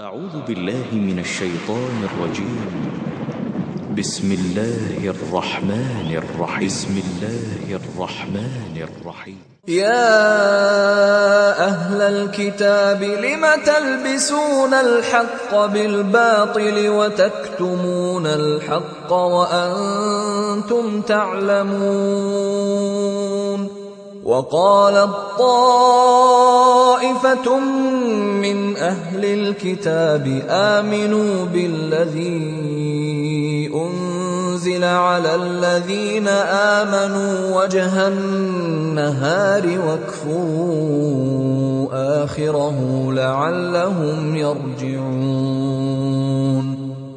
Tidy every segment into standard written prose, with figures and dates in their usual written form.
أعوذ بالله من الشيطان الرجيم. بسم الله الرحمن الرحيم. يا أهل الكتاب لم تلبسون الحق بالباطل وتكتمون الحق وأنتم تعلمون. وقالت طائفة من أهل الكتاب آمنوا بالذي أنزل على الذين آمنوا وجه النهار واكفروا آخره لعلهم يرجعون.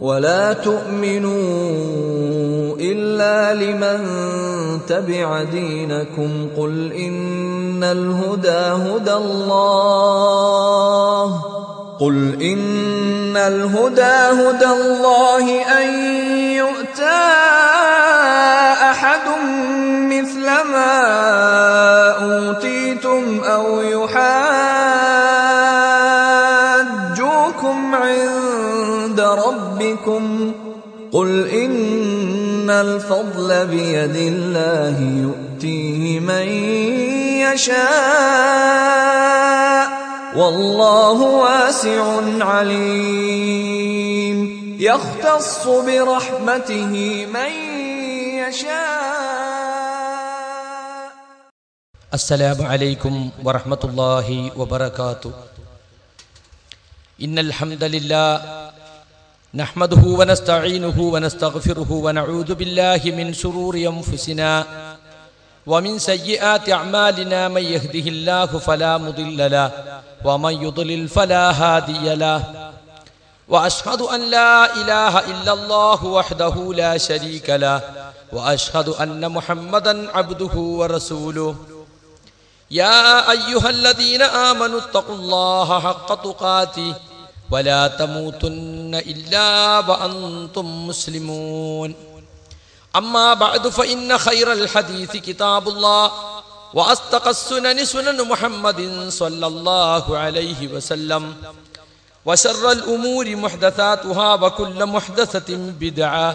ولا تؤمنوا إلا لمن تبع دينكم قل إن الهدى هدى الله أن يؤتى أحد مثل ما أوتيتم أو يحاجوكم عند ربكم قل إن الفضل بيد الله يؤتيه من يشاء والله واسع عليم. يختص برحمته من يشاء. السلام عليكم ورحمة الله وبركاته. إن الحمد لله نحمده ونستعينه ونستغفره ونعوذ بالله من شرور أنفسنا ومن سيئات أعمالنا. من يهده الله فلا مضل له ومن يضلل فلا هادي له. وأشهد أن لا إله إلا الله وحده لا شريك له وأشهد أن محمدا عبده ورسوله. يا أيها الذين آمنوا اتقوا الله حق تقاته ولا تموتن إلا وأنتم مسلمون. أما بعد فإن خير الحديث كتاب الله وأصدق السنن سنن محمد صلى الله عليه وسلم وشر الأمور محدثاتها وكل محدثة بدعة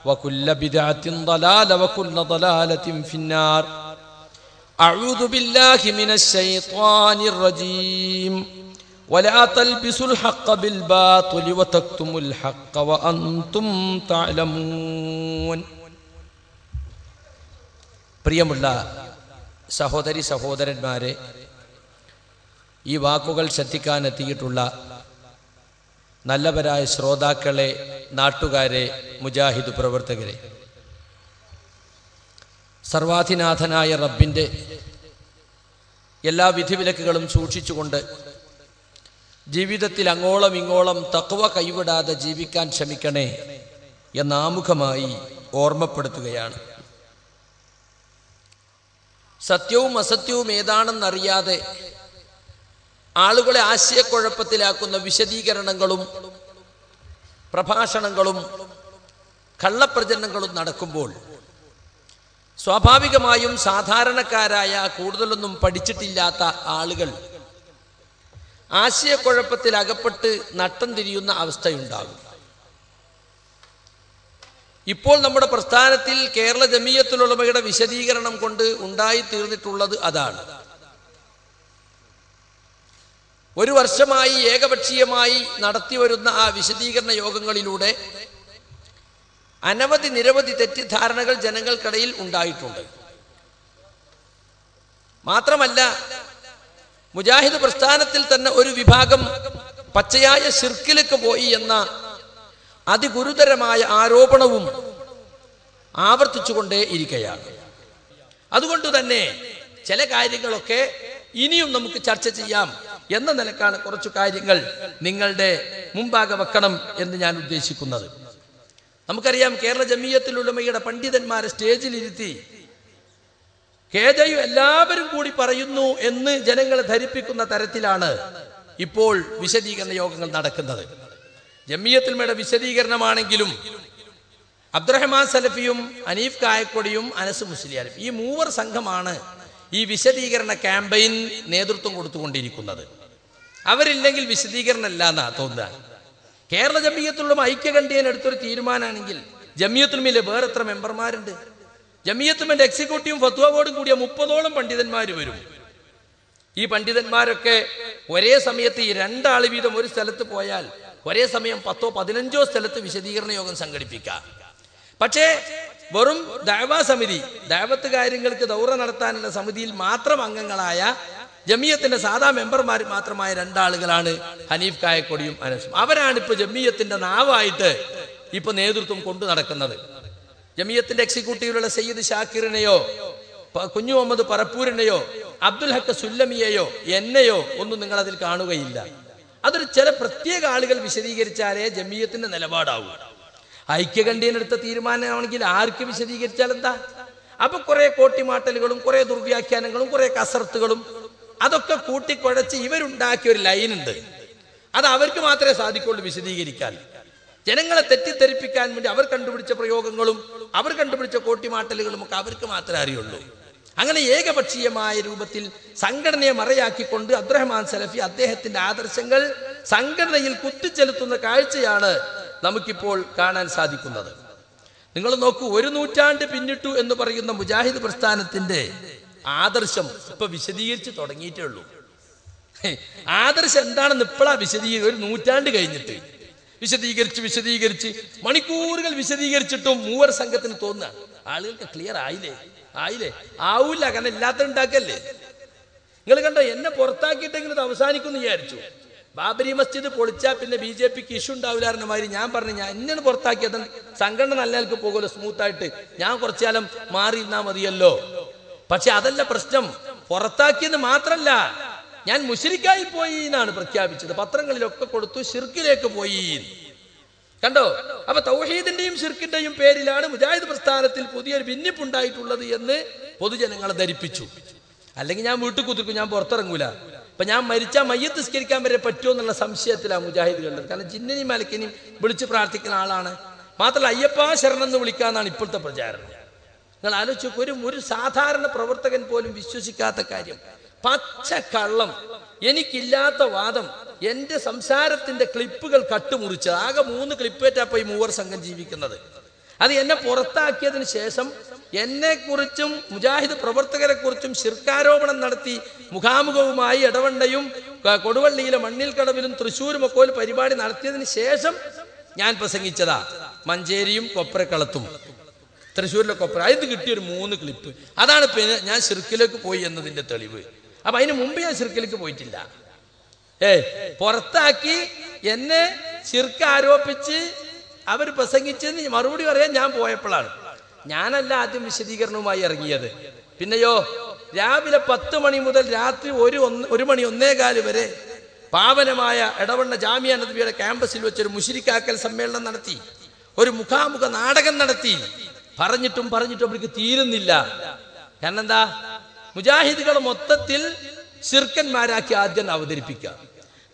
وكل بدعة ضلالة وكل ضلالة في النار. أعوذ بالله من الشيطان الرجيم. ولا تلبسوا الحق بالباطل وتكتموا الحق وأنتم تعلمون. പ്രിയമുള്ള സഹോദരി സഹോദരന്മാരെ, ഈ വാക്കുകൾ ശ്രദ്ധിക്കാനെത്തിയിട്ടുള്ള നല്ലവരായ ശ്രോതാക്കളെ, നാട്ടുകാരെ, മുജാഹിദ് പ്രവർത്തകരെ, സർവാധിനാഥനായ റബ്ബിൻ്റെ എല്ലാ വിധിവിലക്കുകളും സൂക്ഷിച്ചുകൊണ്ട് ജീവിതത്തിൽ അങ്ങോളം ഇങ്ങോളം തഖ്വ കൈവിടാതെ ജീവിക്കാൻ ശ്രമിക്കണേ എന്ന് ആമുഖമായി ഓർമ്മപ്പെടുത്തുകയാണ്. സത്യവും അസത്യവും ഏതാണെന്നറിയാതെ ആളുകളെ ആശയക്കുഴപ്പത്തിലാക്കുന്ന വിശദീകരണങ്ങളും പ്രഭാഷണങ്ങളും കള്ളപ്രചരണങ്ങളും നടക്കുമ്പോൾ സ്വാഭാവികമായും സാധാരണക്കാരായ, കൂടുതലൊന്നും പഠിച്ചിട്ടില്ലാത്ത ആളുകൾ ആശയക്കുഴപ്പത്തിൽ അകപ്പെട്ട് നട്ടം തിരിയുന്ന അവസ്ഥയുണ്ടാകും. ഇപ്പോൾ നമ്മുടെ പ്രസ്ഥാനത്തിൽ കേരള ജമിയത്തുൽ ഉലമയുടെ വിശദീകരണം കൊണ്ട് ഉണ്ടായിത്തീർന്നിട്ടുള്ളത് അതാണ്. ഒരു വർഷമായി ഏകപക്ഷീയമായി നടത്തിവരുന്ന ആ വിശദീകരണ യോഗങ്ങളിലൂടെ നിരവധി തെറ്റിദ്ധാരണകൾ ജനങ്ങൾക്കിടയിൽ ഉണ്ടായിട്ടുണ്ട്. മാത്രമല്ല, മുജാഹിദ് പ്രസ്ഥാനത്തിൽ തന്നെ ഒരു വിഭാഗം പച്ചയായ ശിർക്കിലേക്ക് പോയി എന്ന അതിഗുരുതരമായ ആരോപണവും ആവർത്തിച്ചുകൊണ്ടേ ഇരിക്കുകയാണ്. അതുകൊണ്ട് തന്നെ ചില കാര്യങ്ങളൊക്കെ ഇനിയും നമുക്ക് ചർച്ച ചെയ്യാം എന്ന നിലക്കാണ് കുറച്ചു കാര്യങ്ങൾ നിങ്ങളുടെ മുമ്പാകെ വെക്കണം എന്ന് ഞാൻ ഉദ്ദേശിക്കുന്നത്. നമുക്കറിയാം, കേരള ജമിയത്തുൽ ഉലമയുടെ പണ്ഡിതന്മാരെ സ്റ്റേജിലിരുത്തി കേജയു എല്ലാവരും കൂടി പറയുന്നു എന്ന് ജനങ്ങളെ ധരിപ്പിക്കുന്ന തരത്തിലാണ് ഇപ്പോൾ വിശദീകരണ യോഗങ്ങൾ നടക്കുന്നത്. ജമിയത്തുൽ ഉലമയുടെ വിശദീകരണമാണെങ്കിലും അബ്ദുറഹ്മാൻ സലഫിയും അനീഫ് കായക്കൊടിയും അനസ് മുസ്ലിയാരും, ഈ മൂവർ സംഘമാണ് ഈ വിശദീകരണ ക്യാമ്പയിൻ നേതൃത്വം കൊടുത്തുകൊണ്ടിരിക്കുന്നത്. അവരില്ലെങ്കിൽ വിശദീകരണം അല്ല എന്നാ തോന്നുക. കേരള ജമിയത്തുള്ള ഐക്യകണ്ഠ്യേന എടുത്തൊരു തീരുമാനമാണെങ്കിൽ ജമിയത്തുൽമിലെ വേറെ എത്ര മെമ്പർമാരുണ്ട്? ജമിയത്തുൽമിന്റെ എക്സിക്യൂട്ടീവും ഫത്വ ബോർഡും കൂടിയ 30ഓളം പണ്ഡിതന്മാർ വരും. ഈ പണ്ഡിതന്മാരൊക്കെ ഒരേ സമയത്ത് ഈ 2 ആൾ വീതം ഒരു സ്ഥലത്ത് പോയാൽ ഒരേ സമയം 10ഓ 15ഓ സ്ഥലത്ത് വിശദീകരണ യോഗം സംഘടിപ്പിക്കാം. പക്ഷേ വെറും ദഅവാ സമിതി, ദഅവത്ത് കാര്യങ്ങൾക്ക് ദൗറ നടത്താനുള്ള സമിതിയിൽ മാത്രം അംഗങ്ങളായ ജമിയത്തിന്റെ സാധാ മെമ്പർമാർ മാത്രമായ 2 ആളുകളാണ് ഹനീഫ് കായക്കൊടിയും അനസും. അവരാണ് ഇപ്പൊ ജമിയത്തിന്റെ നാവായിട്ട് ഇപ്പൊ നേതൃത്വം കൊണ്ടു നടക്കുന്നത്. ജമിയത്തിന്റെ എക്സിക്യൂട്ടീവിലുള്ള സയ്യിദ് ഷാക്കിറിനെയോ കുഞ്ഞു മുഹമ്മദ് പറപ്പൂരിനെയോ അബ്ദുൽ ഹക്ക് സുല്ലമിയെയോ എന്നെയോ ഒന്നും നിങ്ങൾ അതിൽ കാണുകയില്ല. അതൊരു ചില പ്രത്യേക ആളുകൾ വിശദീകരിച്ചാലേ ജമിയത്തിന്റെ നിലപാടാവൂ. ഐക്യകണ്ഠ്യേനെടുത്ത തീരുമാനമാണെങ്കിൽ ആർക്ക് വിശദീകരിച്ചാൽ എന്താ? അപ്പൊ കുറെ കോട്ടിമാട്ടലുകളും കുറെ ദുർവ്യാഖ്യാനങ്ങളും കുറെ കസർത്തുകളും അതൊക്കെ കൂട്ടിക്കുഴച്ച് ഇവരുണ്ടാക്കിയ ഒരു ലൈനുണ്ട്. അത് അവർക്ക് മാത്രമേ സാധിക്കുള്ളൂ വിശദീകരിക്കാൻ. ജനങ്ങളെ തെറ്റിദ്ധരിപ്പിക്കാൻ വേണ്ടി അവർ കണ്ടുപിടിച്ച പ്രയോഗങ്ങളും അവർ കണ്ടുപിടിച്ച കോട്ടിമാട്ടലുകളും ഒക്കെ അവർക്ക് മാത്രമേ അറിയുള്ളൂ. അങ്ങനെ ഏകപക്ഷീയമായ രൂപത്തിൽ സംഘടനയെ മറയാക്കിക്കൊണ്ട് അബ്ദുറഹ്മാൻ സലഫി അദ്ദേഹത്തിന്റെ ആദർശങ്ങൾ സംഘടനയിൽ കുത്തിച്ചെലുത്തുന്ന കാഴ്ചയാണ് നമുക്കിപ്പോൾ കാണാൻ സാധിക്കുന്നത്. നിങ്ങൾ നോക്കൂ, 1 നൂറ്റാണ്ട് പിന്നിട്ടു എന്ന് പറയുന്ന മുജാഹിദ് പ്രസ്ഥാനത്തിന്റെ ആദർശം ഇപ്പൊ വിശദീകരിച്ച് തുടങ്ങിയിട്ടേ ഉള്ളൂ. ആദർശം എന്താണെന്ന് ഇപ്പോഴാ 1 നൂറ്റാണ്ട് കഴിഞ്ഞിട്ട് വിശദീകരിച്ച് മണിക്കൂറുകൾ വിശദീകരിച്ചിട്ടും മൂവർ സംഘത്തിന് തോന്നുക ആളുകൾക്ക് ക്ലിയർ ആയില്ലേ ആവൂല. കാരണം ഇല്ലാത്ത ഉണ്ടാക്കല്ലേ. നിങ്ങൾ കണ്ടോ, എന്നെ പുറത്താക്കിയിട്ടെങ്കിലും ഇത് അവസാനിക്കുമെന്ന് വിചാരിച്ചു. ബാബരി മസ്ജിദ് പൊളിച്ചാൽ പിന്നെ BJPക്ക് ഇഷ്യൂ ഉണ്ടാവില്ലായിരുന്ന മാതിരി ഞാൻ പറഞ്ഞു, ഞാൻ എന്നെയാണ് പുറത്താക്കിയത്, സംഘടന നല്ല ആൾക്ക് പോകുമല്ലോ സ്മൂത്തായിട്ട്, ഞാൻ കുറച്ചു കാലം മാറി ഇരുന്നാ മതിയല്ലോ. പക്ഷെ അതല്ല പ്രശ്നം. പുറത്താക്കിയെന്ന് മാത്രല്ല, ഞാൻ മുശ്രിക്കായി പോയി എന്നാണ് പ്രഖ്യാപിച്ചത്. പത്രങ്ങളിലൊക്കെ കൊടുത്തു, ശിർക്കിലേക്ക് പോയി. കണ്ടോ? അപ്പൊ തൗഹീദിന്റെയും ശിർക്കിന്റെയും പേരിലാണ് മുജാഹിദ് പ്രസ്ഥാനത്തിൽ പുതിയൊരു ഭിന്നിപ്പുണ്ടായിട്ടുള്ളത് എന്ന് പൊതുജനങ്ങളെ ധരിപ്പിച്ചു. അല്ലെങ്കിൽ ഞാൻ വീട്ടിൽ കുത്തിരിക്കും, ഞാൻ പുറത്തിറങ്ങൂല. അപ്പൊ ഞാൻ മരിച്ചാൽ മയ്യത്ത് നിസ്കരിക്കാൻ വരെ പറ്റുമോ എന്നുള്ള സംശയത്തിലാണ് മുജാഹിദുകളുള്ളത്. കാരണം ജിന്നിനെയും മലക്കിനെയും വിളിച്ച് പ്രാർത്ഥിക്കുന്ന ആളാണ്. മാത്രമല്ല അയ്യപ്പ ശരണം എന്ന് വിളിക്കാന്നാണ് ഇപ്പോഴത്തെ പ്രചാരണം. നിങ്ങൾ ആലോചിച്ച്, ഒരു സാധാരണ പ്രവർത്തകൻ പോലും വിശ്വസിക്കാത്ത കാര്യം, പച്ച കള്ളം, എനിക്കില്ലാത്ത വാദം, എന്റെ സംസാരത്തിന്റെ ക്ലിപ്പുകൾ കട്ടുമുറിച്ച് ആകെ 3 ക്ലിപ്പേറ്റാപ്പോ ഈ മൂവർ സംഘം ജീവിക്കുന്നത്. അത് എന്നെ പുറത്താക്കിയതിന് ശേഷം എന്നെക്കുറിച്ചും മുജാഹിദ് പ്രവർത്തകരെ കുറിച്ചും ശിർക്കാരോപണം നടത്തി മുഖാമുഖവുമായി ഇടവണ്ണയും കൊടുവള്ളിയിലെ മണ്ണിൽക്കടവിലും തൃശ്ശൂരും ഒക്കെ ഒരു പരിപാടി നടത്തിയതിന് ശേഷം ഞാൻ പ്രസംഗിച്ചതാ മഞ്ചേരിയും കൊപ്രക്കളത്തും തൃശ്ശൂരിലെ കൊപ്ര. അതിന് കിട്ടിയൊരു 3 ക്ലിപ്പ്. അതാണ് പിന്നെ ഞാൻ ശിർക്കിലേക്ക് പോയി എന്നതിന്റെ തെളിവ്. അപ്പൊ അതിന് മുമ്പ് ഞാൻ ശിർക്കിലേക്ക് പോയിട്ടില്ല. പുറത്താക്കി എന്നെ ശിർക്ക് ആരോപിച്ച് അവർ പ്രസംഗിച്ചെന്ന് മറുപടി പറയാൻ ഞാൻ പോയപ്പോഴാണ്. ഞാനല്ല ആദ്യം വിശദീകരണവുമായി ഇറങ്ങിയത്. പിന്നെയോ രാവിലെ 10 മണി മുതൽ രാത്രി 1 മണി 1:15 വരെ പാവനമായ എടവണ്ണ ജാമിയ നബിയുടെ ക്യാമ്പസിൽ വെച്ചൊരു മുശ്രിക്കാക്കൽ സമ്മേളനം നടത്തി, ഒരു മുഖാമുഖ നാടകം നടത്തി. പറഞ്ഞിട്ടും അവർക്ക് തീരുന്നില്ല. കാരണം എന്താ? മുജാഹിദുകൾ മൊത്തത്തിൽ ശിർക്കന്മാരാക്കി ആദ്യം അവതരിപ്പിക്കുക.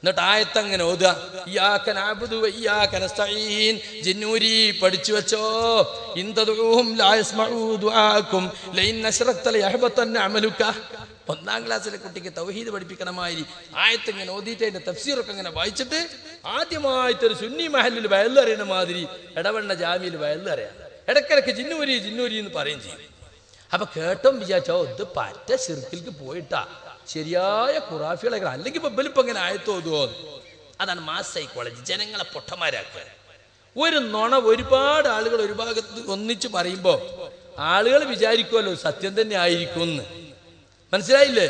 എന്നിട്ട് ആയത്തങ്ങനെ ഓതുക, ഇയ്യാക നഅ്ബുദു വഇയ്യാക നസ്തഈൻ. ജിന്നൂരി പഠിച്ചു വെച്ചോ, ഇൻതദഊഹും ലാ യസ്മഊ ദുആക്കും ലഇൻ അശ്റക്ത ലയഹ്ബതന്ന അമലുക. 1ാം ക്ലാസ്സിലെ കുട്ടിക്ക് തൗഹീദ് പഠിപ്പിക്കണമായി ആയത്തിങ്ങനെ ഓതിയിട്ട് അതിന്റെ തഫ്സീറൊക്കെ ഇങ്ങനെ വായിച്ചിട്ട് ആദ്യമായിട്ടൊരു സുന്നി മഹലിൽ വയലറിയണ മാതിരി എടവണ്ണ ജാമിയിൽ വയലറിയാം. ഇടയ്ക്കിടയ്ക്ക് ജിന്നൂരി എന്ന് പറയും ചെയ്യും. അപ്പൊ കേട്ടോ വിചാരിച്ചോ, ഇത് പറ്റ ശിർക്കിലേക്ക് പോയിട്ടാ ശരിയായ ഖുറാഫികളെ, അല്ലെങ്കിൽ ഇപ്പൊ ബലിപ്പം ഇങ്ങനെ ആയത്തോതുവോ. അതാണ് മാസ് സൈക്കോളജി, ജനങ്ങളെ പൊട്ടന്മാരാക്കുക. ഒരു നുണ ഒരുപാട് ആളുകൾ ഒരു ഭാഗത്ത് ഒന്നിച്ച് പറയുമ്പോ ആളുകൾ വിചാരിക്കുമല്ലോ സത്യം തന്നെ ആയിരിക്കും എന്ന്. മനസ്സിലായില്ലേ?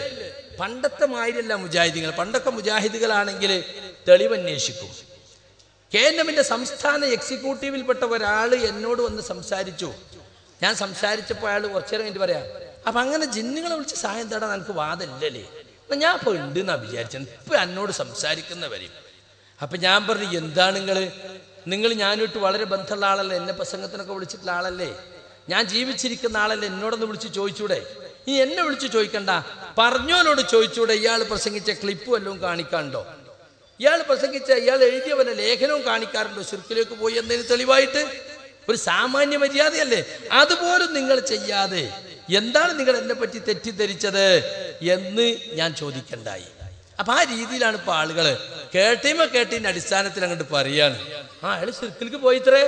പണ്ടത്തെ മാതിരിയല്ല മുജാഹിദുകൾ. പണ്ടൊക്കെ മുജാഹിദുകളാണെങ്കിൽ തെളിവന്വേഷിക്കും. KNMന്റെ സംസ്ഥാന എക്സിക്യൂട്ടീവിൽപ്പെട്ട ഒരാൾ എന്നോട് വന്ന് സംസാരിച്ചു. ഞാൻ സംസാരിച്ചപ്പോൾ അയാൾ കുറച്ചു നേരം കഴിഞ്ഞിട്ട് പറയാം, അപ്പൊ അങ്ങനെ ജിന്നുകളെ വിളിച്ച് സഹായം തേടാൻ എനിക്ക് വാദമില്ലല്ലേ? ഞാൻ ഇപ്പൊ ഉണ്ട് എന്നാ വിചാരിച്ചത്, ഇപ്പൊ എന്നോട് സംസാരിക്കുന്നവരും. അപ്പൊ ഞാൻ പറഞ്ഞു, എന്താണ് നിങ്ങൾ ഞാനിട്ട് വളരെ ബന്ധമുള്ള ആളല്ലേ, എന്നെ പ്രസംഗത്തിനൊക്കെ വിളിച്ചിട്ടുള്ള ആളല്ലേ, ഞാൻ ജീവിച്ചിരിക്കുന്ന ആളല്ലേ, എന്നോടൊന്ന് വിളിച്ച് ചോദിച്ചൂടെ? ഈ എന്നെ വിളിച്ച് ചോദിക്കണ്ട, പറഞ്ഞോനോട് ചോദിച്ചൂടെ? ഇയാൾ പ്രസംഗിച്ച ക്ലിപ്പ് വല്ലതും കാണിക്കാണ്ടോ? ഇയാൾ പ്രസംഗിച്ച, ഇയാൾ എഴുതിയ വല്ല ലേഖനവും കാണിക്കാറുണ്ടോ ശിർക്കിലേക്ക് പോയി എന്നതിന് തെളിവായിട്ട്? ഒരു സാമാന്യ മര്യാദയല്ലേ? അതുപോലും നിങ്ങൾ ചെയ്യാതെ എന്താണ് നിങ്ങൾ എന്നെ പറ്റി തെറ്റിദ്ധരിച്ചത് എന്ന് ഞാൻ ചോദിക്കണ്ടായി. അപ്പൊ ആ രീതിയിലാണ് ഇപ്പൊ ആളുകള് കേട്ടീന്റെ അടിസ്ഥാനത്തിൽ അങ്ങോട്ട് പറയാണ്, അയാള് ശിർക്കിലേക്ക് പോയിത്രേ,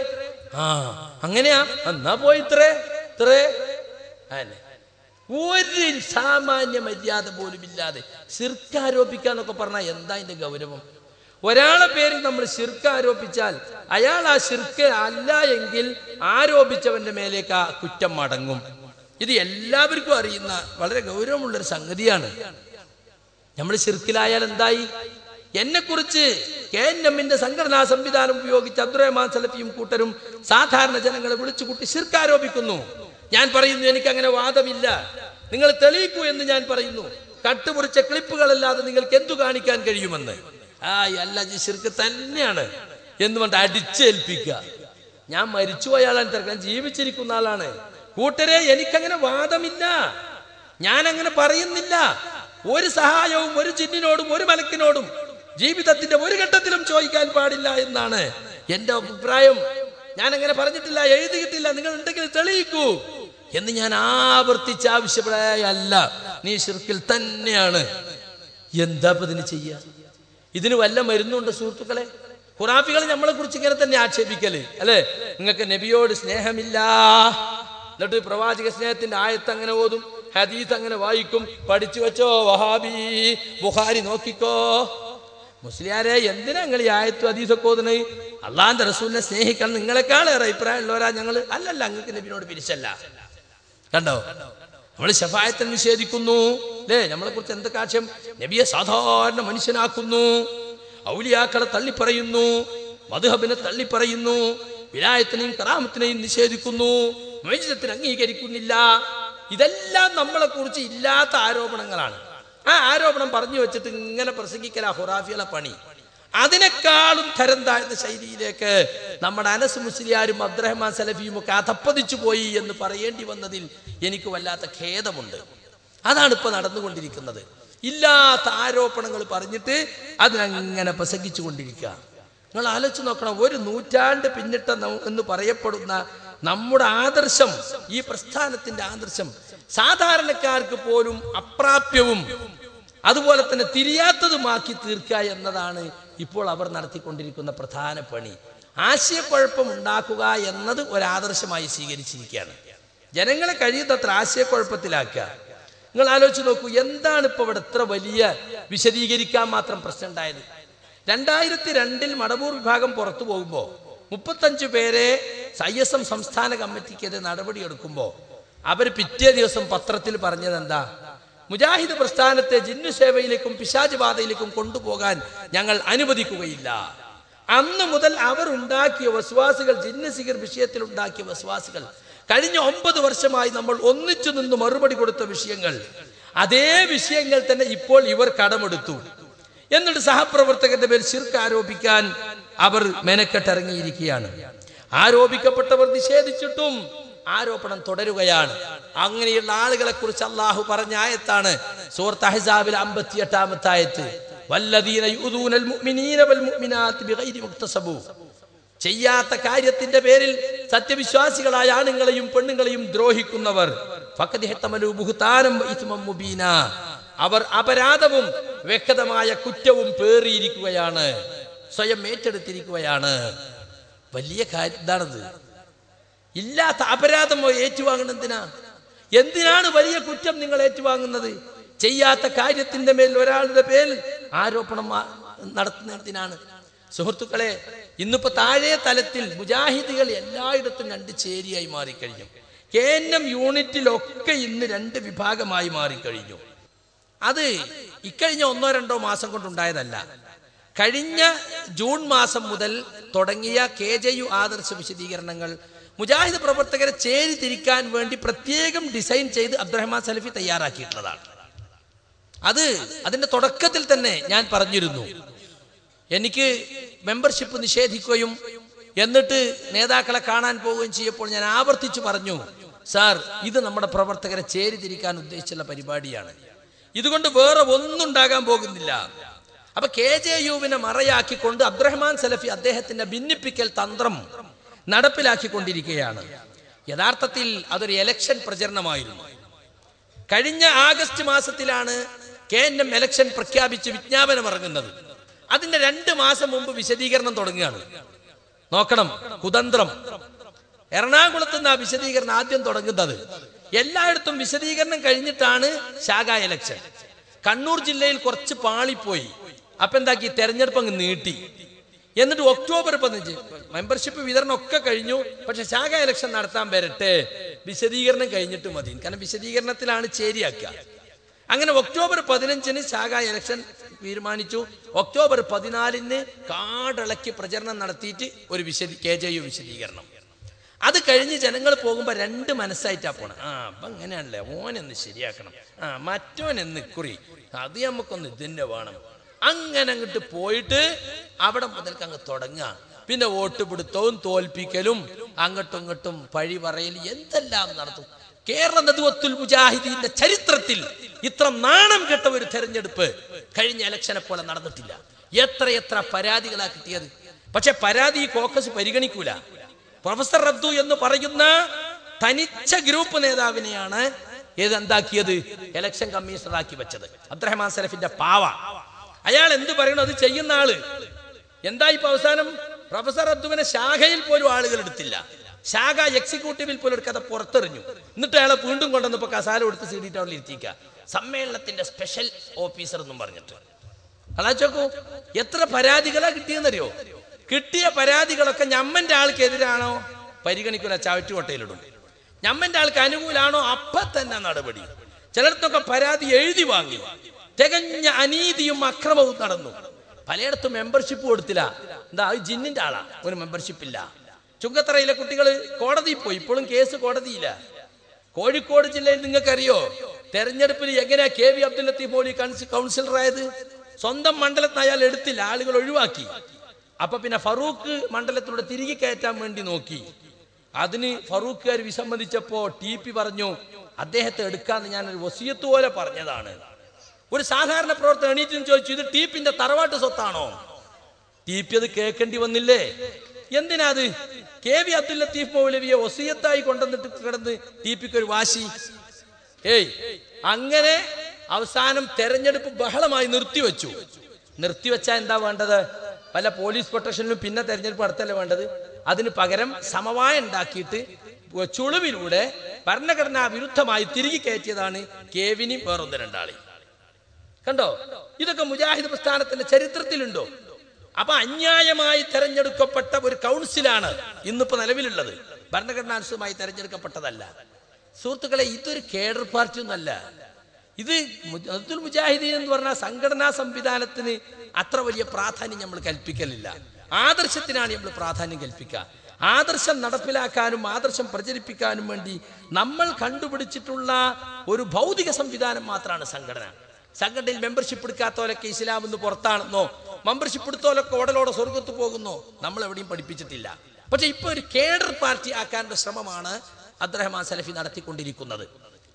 അങ്ങനെയാ, എന്നാ പോയിത്രേ ഇത്രേ. അല്ലേ, ഒരു സാമാന്യ മര്യാദ പോലും ഇല്ലാതെ ശിർക്ക് ആരോപിക്കാന്നൊക്കെ പറഞ്ഞാൽ എന്താ അതിന്റെ ഗൗരവം? ഒരാളെ പേരിൽ നമ്മൾ ശിർക്ക് ആരോപിച്ചാൽ അയാൾ ആ ശിർക്ക് അല്ല എങ്കിൽ ആരോപിച്ചവന്റെ മേലേക്ക് ആ കുറ്റം മടങ്ങും. ഇത് എല്ലാവർക്കും അറിയുന്ന വളരെ ഗൗരവമുള്ളൊരു സംഗതിയാണ്. നമ്മൾ ശിർക്കിലായാൽ എന്തായി? എന്നെക്കുറിച്ച് KNMന്റെ സംഘടനാ സംവിധാനം ഉപയോഗിച്ച് അബ്ദുറഹ്മാൻ സലഫിയും കൂട്ടരും സാധാരണ ജനങ്ങളെ വിളിച്ചു കൂട്ടി ശിർക്ക് ആരോപിക്കുന്നു. ഞാൻ പറയുന്നു എനിക്കങ്ങനെ വാദമില്ല, നിങ്ങൾ തെളിയിക്കൂ എന്ന് ഞാൻ പറയുന്നു. കട്ടുമുറിച്ച ക്ലിപ്പുകളല്ലാതെ നിങ്ങൾക്ക് എന്തു കാണിക്കാൻ കഴിയുമെന്ന്. അല്ല ശിർക്ക് തന്നെയാണ് എന്ന് പറഞ്ഞിട്ട് അടിച്ചേൽപ്പിക്കുക. ഞാൻ മരിച്ചുപോയാളാണ് തിരക്കാൻ, ജീവിച്ചിരിക്കുന്ന ആളാണ്. കൂട്ടരെ, എനിക്കങ്ങനെ വാദമില്ല, ഞാൻ അങ്ങനെ പറയുന്നില്ല. ഒരു സഹായവും ഒരു ജിന്നിനോടും ഒരു മലക്കിനോടും ജീവിതത്തിന്റെ ഒരു ഘട്ടത്തിലും ചോദിക്കാൻ പാടില്ല എന്നാണ് എന്റെ അഭിപ്രായം. ഞാൻ അങ്ങനെ പറഞ്ഞിട്ടില്ല, എഴുതിയിട്ടില്ല, നിങ്ങൾ ഉണ്ടെങ്കിൽ തെളിയിക്കൂ എന്ന് ഞാൻ ആവർത്തിച്ച് ആവശ്യപ്പെടായല്ല. നീ ശിർക്കിൽ തന്നെയാണ്. എന്താ ഇതിന് ചെയ്യാ? ഇതിന് വല്ല മരുന്നുണ്ട് സുഹൃത്തുക്കളെ? ഖുറാഫികൾ നമ്മളെ കുറിച്ച് ഇങ്ങനെ തന്നെ ആക്ഷേപിക്കല് അല്ലെ, നിങ്ങൾക്ക് നബിയോട് സ്നേഹമില്ല, എന്നിട്ട് പ്രവാചക സ്നേഹത്തിന്റെ ആയത്ത് അങ്ങനെ ഓതും, ഹദീസ് അങ്ങനെ വായിക്കും, പഠിച്ചു വെച്ചോ വഹാബി, ബുഖാരി നോക്കിക്കോ. മുസ്ലിയാരെ, എന്തിനാ നിങ്ങൾ ഈ ആയത്തും ഹദീസൊക്കെ ഓതുന്നത്? അള്ളാന്റെ റസൂലിനെ സ്നേഹിക്കണം നിങ്ങളെക്കാളേറെ അഭിപ്രായമുള്ളവരാ ഞങ്ങൾ. അല്ലല്ല, നിങ്ങൾക്ക് നബിയോട് പിരിച്ചല്ല. കണ്ടോ, നമ്മൾ ശഫായത്തിനെ നിഷേധിക്കുന്നു അല്ലേ? നമ്മളെ കുറിച്ച് എന്തൊക്കെ ആശയം? നബിയെ സാധാരണ മനുഷ്യനാക്കുന്നു, ഔലിയാക്കളെ തള്ളിപ്പറയുന്നു, മദ്ഹബിനെ തള്ളിപ്പറയുന്നു, വിലായത്തിനെയും കറാമത്തിനെയും നിഷേധിക്കുന്നു, മുഅ്ജിസത്തിനെ അംഗീകരിക്കുന്നില്ല. ഇതെല്ലാം നമ്മളെ കുറിച്ച് ഇല്ലാത്ത ആരോപണങ്ങളാണ്. ആ ആരോപണം പറഞ്ഞു വെച്ചിട്ട് ഇങ്ങനെ പ്രസംഗിക്കലാ ഖുറാഫികളെ പണി. അതിനേക്കാളും തരം താഴ്ന്ന ശൈലിയിലേക്ക് നമ്മുടെ അനസ് മുസ്ലിയാരും അബ്ദുറഹ്മാൻ സലഫിയും ഒക്കെ അധപ്പതിച്ചു പോയി എന്ന് പറയേണ്ടി വന്നതിൽ എനിക്ക് വല്ലാത്ത ഖേദമുണ്ട്. അതാണ് ഇപ്പൊ നടന്നുകൊണ്ടിരിക്കുന്നത്. ഇല്ലാത്ത ആരോപണങ്ങൾ പറഞ്ഞിട്ട് അതിനങ്ങനെ പ്രസംഗിച്ചു കൊണ്ടിരിക്കുക. നിങ്ങൾ ആലോചിച്ച് നോക്കണം, ഒരു നൂറ്റാണ്ട് പിന്നിട്ട എന്ന് പറയപ്പെടുന്ന നമ്മുടെ ആദർശം, ഈ പ്രസ്ഥാനത്തിന്റെ ആദർശം സാധാരണക്കാർക്ക് പോലും അപ്രാപ്യവും അതുപോലെ തന്നെ തിരിയാത്തതുമാക്കി തീർക്കുക എന്നതാണ് ഇപ്പോൾ അവർ നടത്തിക്കൊണ്ടിരിക്കുന്ന പ്രധാന പണി. ആശയക്കുഴപ്പം ഉണ്ടാക്കുക എന്നത് ഒരാദർശമായി സ്വീകരിച്ചിരിക്കുകയാണ്. ജനങ്ങളെ കഴിയുന്നത്ര ആശയക്കുഴപ്പത്തിലാക്കുക. നിങ്ങൾ ആലോചിച്ച് നോക്കൂ, എന്താണ് ഇപ്പൊ ഇവിടെ ഇത്ര വലിയ വിശദീകരിക്കാൻ മാത്രം പ്രശ്നം ഉണ്ടായത്? 2002 മടവൂർ വിഭാഗം പുറത്തു പോകുമ്പോൾ 35 പേരെ ISM സംസ്ഥാന കമ്മിറ്റിക്കെതിരെ നടപടിയെടുക്കുമ്പോൾ അവർ പിറ്റേ ദിവസം പത്രത്തിൽ പറഞ്ഞത് എന്താ? മുജാഹിദ് പ്രസ്ഥാനത്തെ ജിന്നു സേവയിലേക്കും പിശാച് ബാധയിലേക്കും കൊണ്ടുപോകാൻ ഞങ്ങൾ അനുവദിക്കുകയില്ല. അന്ന് മുതൽ അവർ ഉണ്ടാക്കിയ വസ്വാസികൾ, ജിന്ന് സിഗർ വിഷയത്തിൽ ഉണ്ടാക്കിയ വസ്വാസികൾ, കഴിഞ്ഞ 9 വർഷമായി നമ്മൾ ഒന്നിച്ചു നിന്ന് മറുപടി കൊടുത്ത വിഷയങ്ങൾ, അതേ വിഷയങ്ങൾ തന്നെ ഇപ്പോൾ ഇവർ കടമെടുത്തു. എന്നിട്ട് സഹപ്രവർത്തകന്റെ പേരിൽ ശിർക്ക് ആരോപിക്കാൻ അവർ മെനക്കെട്ടിറങ്ങിയിരിക്കുകയാണ്. ആരോപിക്കപ്പെട്ടവർ നിഷേധിച്ചിട്ടും ആരോപണം തുടരുകയാണ്. അങ്ങനെയുള്ള ആളുകളെ കുറിച്ച് അള്ളാഹു പറഞ്ഞ ആയത്താണ് സൂറത്ത് അഹ്സാബിലെ 58-ാമത്തെ ആയത്ത്, വല്ലദീന യുദൂനൽ മുഅ്മിനീന വൽ മുഅ്മിനാത്തി ബിഗൈരി മുക്തസബു. ചെയ്യാത്ത കാര്യത്തിന്റെ പേരിൽ സത്യവിശ്വാസികളായ ആണുങ്ങളെയും പെണ്ണുങ്ങളെയും ദ്രോഹിക്കുന്നവർ ഫഖദ് ഇഹ്തമലു ബുഹ്താനം വ ഇസ്മം മുബീന, അവർ അപരാധവും വ്യക്തമായ കുറ്റവും പേറിയിരിക്കുകയാണ്, സ്വയം ഏറ്റെടുത്തിരിക്കുകയാണ്. വലിയ കാര്യം ഇതാണത്. ഇല്ലാത്ത അപരാധം ഏറ്റുവാങ്ങുന്നതിനാ? എന്തിനാണ് വലിയ കുറ്റം നിങ്ങൾ ഏറ്റുവാങ്ങുന്നത്? ചെയ്യാത്ത കാര്യത്തിന്റെ മേൽ ഒരാളുടെ പേരിൽ ആരോപണം നടത്തുന്നതിനാണ്. സുഹൃത്തുക്കളെ, ഇന്നിപ്പോ താഴെ തലത്തിൽ മുജാഹിദുകൾ എല്ലായിടത്തും 2 ചേരിയായി മാറിക്കഴിഞ്ഞു. KNM യൂണിറ്റിലൊക്കെ ഇന്ന് 2 വിഭാഗമായി മാറിക്കഴിഞ്ഞു. അത് ഇക്കഴിഞ്ഞ 1-2 മാസം കൊണ്ടുണ്ടായതല്ല. കഴിഞ്ഞ ജൂൺ മാസം മുതൽ തുടങ്ങിയ KJU ആദർശ വിശദീകരണങ്ങൾ മുജാഹിദ് പ്രവർത്തകരെ ചേരി തിരിക്കാൻ വേണ്ടി പ്രത്യേകം ഡിസൈൻ ചെയ്ത് അബ്ദുറഹ്മാൻ സലഫി തയ്യാറാക്കിയിട്ടുള്ളതാണ്. അതിന്റെ തുടക്കത്തിൽ തന്നെ ഞാൻ പറഞ്ഞിരുന്നു, എനിക്ക് മെമ്പർഷിപ്പ് നിഷേധിക്കുകയും എന്നിട്ട് നേതാക്കളെ കാണാൻ പോവുകയും ചെയ്യപ്പോൾ ഞാൻ ആവർത്തിച്ചു പറഞ്ഞു, സാർ, ഇത് നമ്മുടെ പ്രവർത്തകരെ ചേരി തിരിക്കാൻ ഉദ്ദേശിച്ചുള്ള പരിപാടിയാണ്, ഇതുകൊണ്ട് വേറെ ഒന്നും ഉണ്ടാകാൻ പോകുന്നില്ല. അപ്പൊ KJUവിനെ മറയാക്കിക്കൊണ്ട് അബ്ദുറഹ്മാൻ സലഫി അദ്ദേഹത്തിന്റെ ഭിന്നിപ്പിക്കൽ തന്ത്രം നടപ്പിലാക്കിക്കൊണ്ടിരിക്കുകയാണ്. യഥാർത്ഥത്തിൽ അതൊരു ഇലക്ഷൻ പ്രചരണമായിരുന്നു. കഴിഞ്ഞ ആഗസ്റ്റ് മാസത്തിലാണ് KNM ഇലക്ഷൻ പ്രഖ്യാപിച്ച് വിജ്ഞാപനം ഇറങ്ങുന്നത്. അതിന്റെ 2 മാസം മുമ്പ് വിശദീകരണം തുടങ്ങുകയാണ്. നോക്കണം കുതന്ത്രം. എറണാകുളത്ത് നിന്ന് ആ വിശദീകരണം ആദ്യം തുടങ്ങുന്നത്. എല്ലായിടത്തും വിശദീകരണം കഴിഞ്ഞിട്ടാണ് ശാഖാ ഇലക്ഷൻ. കണ്ണൂർ ജില്ലയിൽ കുറച്ച് പാളിപ്പോയി. അപ്പൊ എന്താക്കി, തെരഞ്ഞെടുപ്പ് അങ്ങ് നീട്ടി. എന്നിട്ട് ഒക്ടോബർ 15 മെമ്പർഷിപ്പ് വിതരണം ഒക്കെ കഴിഞ്ഞു. പക്ഷെ ശാഖാ ഇലക്ഷൻ നടത്താൻ വരട്ടെ, വിശദീകരണം കഴിഞ്ഞിട്ട് മതി. കാരണം വിശദീകരണത്തിലാണ് ചേരിയാക്കുക. അങ്ങനെ ഒക്ടോബർ 15 ശാഖാ ഇലക്ഷൻ തീരുമാനിച്ചു. ഒക്ടോബർ 14 കാടിളക്കി പ്രചരണം നടത്തിയിട്ട് ഒരു KJU വിശദീകരണം. അത് കഴിഞ്ഞ് ജനങ്ങൾ പോകുമ്പോൾ 2 മനസ്സായിട്ടാ പോണം. അപ്പൊ അങ്ങനെയാണല്ലേ, ഓനെന്ന് ശരിയാക്കണം, മറ്റോനെന്ന് കുറി, അത് നമുക്കൊന്ന് ഇതിന്റെ വേണം. അങ്ങനെ അങ്ങോട്ട് പോയിട്ട് അവിടെ മുതൽക്ക് അങ്ങ് തുടങ്ങുക. പിന്നെ വോട്ട് പിടുത്തവും തോൽപ്പിക്കലും അങ്ങോട്ടും ഇങ്ങോട്ടും പഴി പറയൽ എന്തെല്ലാം നടത്തും. കേരള നദ്വത്തുൽ മുജാഹിദീന്റെ ചരിത്രത്തിൽ ഇത്ര നാണം കെട്ട ഒരു തെരഞ്ഞെടുപ്പ് കഴിഞ്ഞ ഇലക്ഷനെ പോലെ നടന്നിട്ടില്ല. എത്ര പരാതികളാ കിട്ടിയത്. പക്ഷെ പരാതി കോക്കസ് പരിഗണിക്കൂല. പ്രൊഫസർ അബ്ദു എന്ന് പറയുന്ന തനിച്ച ഗ്രൂപ്പ് നേതാവിനെയാണ് എന്താക്കിയത്, ഇലക്ഷൻ കമ്മീഷണറാക്കി വെച്ചത്. അബ്ദുറഹ്മാൻ സലഫിന്റെ പാവ. അയാൾ എന്ത് പറയണോ അത് ചെയ്യുന്ന ആള്. എന്താ ഇപ്പൊ അവസാനം, പ്രൊഫസർ അബ്ദുവിനെ ശാഖയിൽ പോലും ആളുകൾ എടുത്തില്ല. ശാഖ എക്സിക്യൂട്ടീവിൽ പോലും ഒരു കഥ പുറത്തെറിഞ്ഞു. എന്നിട്ട് അയാളെ വീണ്ടും കൊണ്ടുവന്നപ്പോ കസാല കൊടുത്ത് CD ടൗണിൽ ഇരുത്തിക്കുക. സമ്മേളനത്തിന്റെ സ്പെഷ്യൽ ഓഫീസർ എന്നും പറഞ്ഞിട്ട്. അതാച്ചോക്കൂ എത്ര പരാതികളാ കിട്ടിയെന്നറിയോ. കിട്ടിയ പരാതികളൊക്കെ ഞമ്മന്റെ ആൾക്കെതിരാണോ പരിഗണിക്കൂല, ചവറ്റുകൊട്ടയിലിടും. ഞമ്മന്റെ ആൾക്ക് അനുകൂലാണോ അപ്പൊ തന്നെ നടപടി. ചിലയിടത്തൊക്കെ പരാതി എഴുതി വാങ്ങി. തികഞ്ഞ അനീതിയും അക്രമവും നടന്നു. പലയിടത്തും മെമ്പർഷിപ്പ് കൊടുത്തില്ല. എന്താ, ജിന്നിന്റെ ആളാ, ഒരു മെമ്പർഷിപ്പ് ഇല്ല. ചുങ്കത്തറയിലെ കുട്ടികൾ കോടതിയിൽ പോയി, ഇപ്പോഴും കേസ് കോടതിയില്ല. കോഴിക്കോട് ജില്ലയിൽ നിങ്ങൾക്കറിയോ തെരഞ്ഞെടുപ്പിൽ എങ്ങനെയാ KV അബ്ദുൽ ലത്തീഫ് മൗലവി കൗൺസിലറായത്? സ്വന്തം മണ്ഡലത്തിൽ അയാൾ എടുത്തില്ല, ആളുകൾ ഒഴിവാക്കി. അപ്പൊ പിന്നെ ഫറൂഖ് മണ്ഡലത്തിലൂടെ തിരികെ കയറ്റാൻ വേണ്ടി നോക്കി. അതിന് ഫറൂഖുകാർ വിസമ്മതിച്ചപ്പോ TP പറഞ്ഞു, അദ്ദേഹത്തെ എടുക്കാന്ന് ഞാനൊരു വസിയത്ത് പോലെ പറഞ്ഞതാണ്. ഒരു സാധാരണ പ്രവർത്തകൻ എണീറ്റും ചോദിച്ചു, ഇത് TPന്റെ തറവാട്ട് സ്വത്താണോ? TP അത് കേൾക്കേണ്ടി വന്നില്ലേ? എന്തിനാ അത്? KV അബ്ദുൽ ലത്തീഫ് മൗലവിയെ വസിയത്തായി കൊണ്ടുവന്നിട്ട് കിടന്ന് TPക്ക് ഒരു വാശി. അങ്ങനെ അവസാനം തെരഞ്ഞെടുപ്പ് ബഹളമായി നിർത്തിവെച്ചു. നിർത്തിവെച്ചാൽ എന്താ വേണ്ടത്? വല്ല പോലീസ് പ്രൊട്ടക്ഷനിലും പിന്നെ തെരഞ്ഞെടുപ്പ് നടത്തല്ലേ വേണ്ടത്? അതിന് പകരം സമവായം ഉണ്ടാക്കിയിട്ട് ചുളിവിലൂടെ ഭരണഘടനാ വിരുദ്ധമായി തിരികെ കയറ്റിയതാണ് KVനും വേറൊന്ന് 2 ആളി. കണ്ടോ? ഇതൊക്കെ മുജാഹിദ് പ്രസ്ഥാനത്തിന്റെ ചരിത്രത്തിലുണ്ടോ? അപ്പൊ അന്യായമായി തെരഞ്ഞെടുക്കപ്പെട്ട ഒരു കൗൺസിലാണ് ഇന്നിപ്പോ നിലവിലുള്ളത്. ഭരണഘടനാനുസൃതമായി തെരഞ്ഞെടുക്കപ്പെട്ടതല്ല. സുഹൃത്തുക്കളെ, ഇതൊരു കേഡർ പാർട്ടി ഒന്നല്ല. ഇത് നദ്വത്തുൽ മുജാഹിദീൻ എന്ന് പറഞ്ഞ സംഘടനാ സംവിധാനത്തിന് അത്ര വലിയ പ്രാധാന്യം നമ്മൾ കൽപ്പിക്കലില്ല. ആദർശത്തിനാണ് നമ്മൾ പ്രാധാന്യം കൽപ്പിക്കുക. ആദർശം നടപ്പിലാക്കാനും ആദർശം പ്രചരിപ്പിക്കാനും വേണ്ടി നമ്മൾ കണ്ടുപിടിച്ചിട്ടുള്ള ഒരു ഭൗതിക സംവിധാനം മാത്രമാണ് സംഘടന. സംഘടനയിൽ മെമ്പർഷിപ്പ് എടുക്കാത്തവരൊക്കെ ഇസ്ലാം എന്ന് പുറത്താണെന്നോ മെമ്പർഷിപ്പ് എടുത്തവരൊക്കെ ഓടലോടെ സ്വർഗത്ത് പോകുന്നോ നമ്മൾ എവിടെയും പഠിപ്പിച്ചിട്ടില്ല. പക്ഷെ ഇപ്പൊ ഒരു കേഡർ പാർട്ടി ആക്കാനുള്ള ശ്രമമാണ് അബ്ദുറഹ്മാൻ സലഫി നടത്തിക്കൊണ്ടിരിക്കുന്നത്.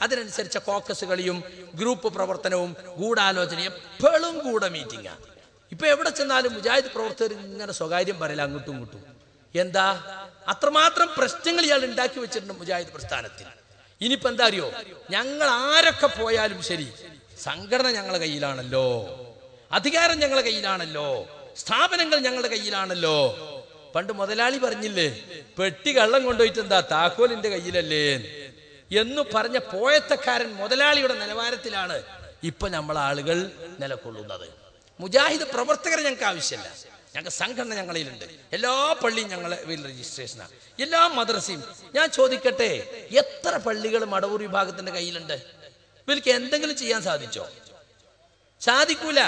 അതിനനുസരിച്ച കോക്കസുകളിയും ഗ്രൂപ്പ് പ്രവർത്തനവും ഗൂഢാലോചനയും എപ്പോഴും മീറ്റിംഗാ. ഇപ്പൊ എവിടെ ചെന്നാലും മുജാഹിദ് പ്രവർത്തകർ ഇങ്ങനെ സ്വകാര്യം പറയില്ല, അങ്ങോട്ടും ഇങ്ങോട്ടും. എന്താ, അത്രമാത്രം പ്രശ്നങ്ങൾ ഇയാൾ ഉണ്ടാക്കി വെച്ചിട്ടുണ്ട് മുജാഹിദ് പ്രസ്ഥാനത്തിൽ. ഇനിയിപ്പോ എന്താ അറിയോ, ഞങ്ങൾ ആരൊക്കെ പോയാലും ശരി, സംഘടന ഞങ്ങളുടെ കയ്യിലാണല്ലോ, അധികാരം ഞങ്ങളുടെ കയ്യിലാണല്ലോ, സ്ഥാപനങ്ങൾ ഞങ്ങളുടെ കയ്യിലാണല്ലോ. പണ്ട് മുതലാളി പറഞ്ഞില്ലേ, പെട്ടി കള്ളം കൊണ്ടുപോയിട്ട് എന്താ താക്കോലിന്റെ കയ്യിലല്ലേ എന്ന് പറഞ്ഞ പോയത്തക്കാരൻ മുതലാളിയുടെ നിലവാരത്തിലാണ് ഇപ്പൊ നമ്മളെ ആളുകൾ നിലകൊള്ളുന്നത്. മുജാഹിദ് പ്രവർത്തകരെ ഞങ്ങൾക്ക് ആവശ്യമില്ല, ഞങ്ങൾക്ക് സംഘടന ഞങ്ങളിലുണ്ട്. എല്ലാ പള്ളിയും ഞങ്ങളെ രജിസ്ട്രേഷനാണ്, എല്ലാ മദ്രസയും. ഞാൻ ചോദിക്കട്ടെ, എത്ര പള്ളികൾ മടവൂർ വിഭാഗത്തിന്റെ കയ്യിലുണ്ട്? ഇവർക്ക് എന്തെങ്കിലും ചെയ്യാൻ സാധിച്ചോ? സാധിക്കൂല.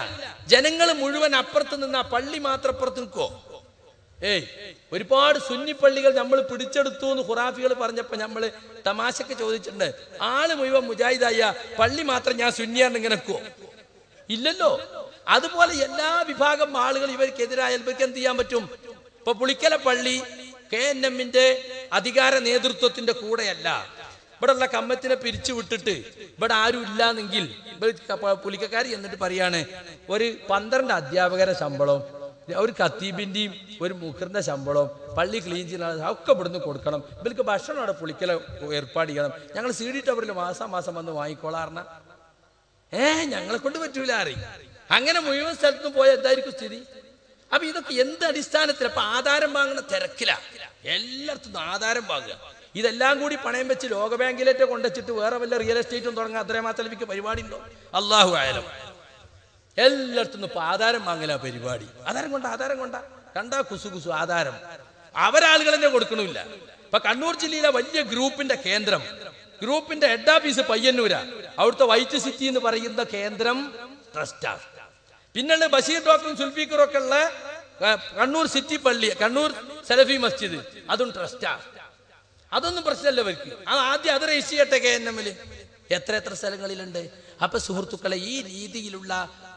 ജനങ്ങൾ മുഴുവൻ അപ്പുറത്ത് നിന്നാ, പള്ളി മാത്രം അപ്പുറത്ത് നിൽക്കോ? ഒരുപാട് സുന്നി പള്ളികൾ നമ്മൾ പിടിച്ചെടുത്തു എന്ന് ഖുറാഫികൾ പറഞ്ഞപ്പോ നമ്മൾ തമാശക്ക് ചോദിച്ചിട്ടുണ്ട്, ആള് മുഴുവൻ മുജാഹിദായ പള്ളി മാത്രം ഞാൻ സുന്നിയാണെന്ന് ഇങ്ങനെ നിൽക്കുവോ? ഇല്ലല്ലോ. അതുപോലെ എല്ലാ വിഭാഗം ആളുകൾ ഇവർക്കെതിരായാൽ ഇവർക്ക് എന്ത് ചെയ്യാൻ പറ്റും? ഇപ്പൊ പുളിക്കല പള്ളി KNMന്റെ അധികാര നേതൃത്വത്തിന്റെ കൂടെയല്ല. ഇവിടെ ഉള്ള കമ്മത്തിനെ പിരിച്ചു വിട്ടിട്ട് ഇവിടെ ആരും ഇല്ലാന്നെങ്കിൽ പുലിക്കക്കാർ എന്നിട്ട് പറയാണ്, ഒരു 12 അധ്യാപകരെ ശമ്പളം, ഒരു ഖത്തീബിന്റെയും ഒരു മുഖറിന്റെ ശമ്പളം, പള്ളി ക്ലീൻ ചെയ്യുന്ന ഒക്കെ ഇവിടുന്ന് കൊടുക്കണം, ഇവർക്ക് ഭക്ഷണം അവിടെ പുളിക്കല ഏർപ്പാട് ചെയ്യണം, ഞങ്ങൾ CD ടവറിൽ മാസം വന്ന് വാങ്ങിക്കോളാർന്ന. ഞങ്ങളെ കൊണ്ട് പറ്റൂല അറിയും. അങ്ങനെ മുഴുവൻ സ്ഥലത്തും പോയ എന്തായിരിക്കും സ്ഥിതി? അപ്പൊ ഇതൊക്കെ എന്ത് അടിസ്ഥാനത്തിൽ? അപ്പൊ ആധാരം വാങ്ങുന്ന തിരക്കില, എല്ലായിടത്തും ആധാരം വാങ്ങുക. ഇതെല്ലാം കൂടി പണയം വെച്ച് ലോകബാങ്കിലേറ്റ കൊണ്ടുവച്ചിട്ട് വേറെ വല്ല റിയൽ എസ്റ്റേറ്റും തുടങ്ങാൻ അബ്ദുറഹ്മാൻ സലഫിക്ക് പരിപാടി ഉണ്ടോ? അല്ലാഹു അഅലം. എല്ലായിടത്തും ഇപ്പൊ ആധാരം വാങ്ങല പരിപാടി. ആധാരം കൊണ്ട കണ്ടാ കുസു ആധാരം. അവരാളുകൾ തന്നെ കൊടുക്കണില്ല. ഇപ്പൊ കണ്ണൂർ ജില്ലയിലെ വലിയ ഗ്രൂപ്പിന്റെ കേന്ദ്രം, ഗ്രൂപ്പിന്റെ ഹെഡ് ഓഫീസ് പയ്യന്നൂരാ. അവിടുത്തെ വൈറ്റ് സിറ്റി എന്ന് പറയുന്ന കേന്ദ്രം ട്രസ്റ്റാണ്. പിന്നെയുള്ള ബഷീർ ഡോക്ടറും സുൽഫീഖറും ഒക്കെ ഉള്ള കണ്ണൂർ സിറ്റി പള്ളി, കണ്ണൂർ സലഫി മസ്ജിദ്, അതും ട്രസ്റ്റാണ്. അതൊന്നും പ്രശ്നമല്ല അവർക്ക്. ആദ്യം അത് രജിസ്റ്റർ ചെയ്യട്ടെ KNM-ല്. എത്ര സ്ഥലങ്ങളിലുണ്ട്. അപ്പൊ സുഹൃത്തുക്കളെ, ഈ രീതിയിലുള്ള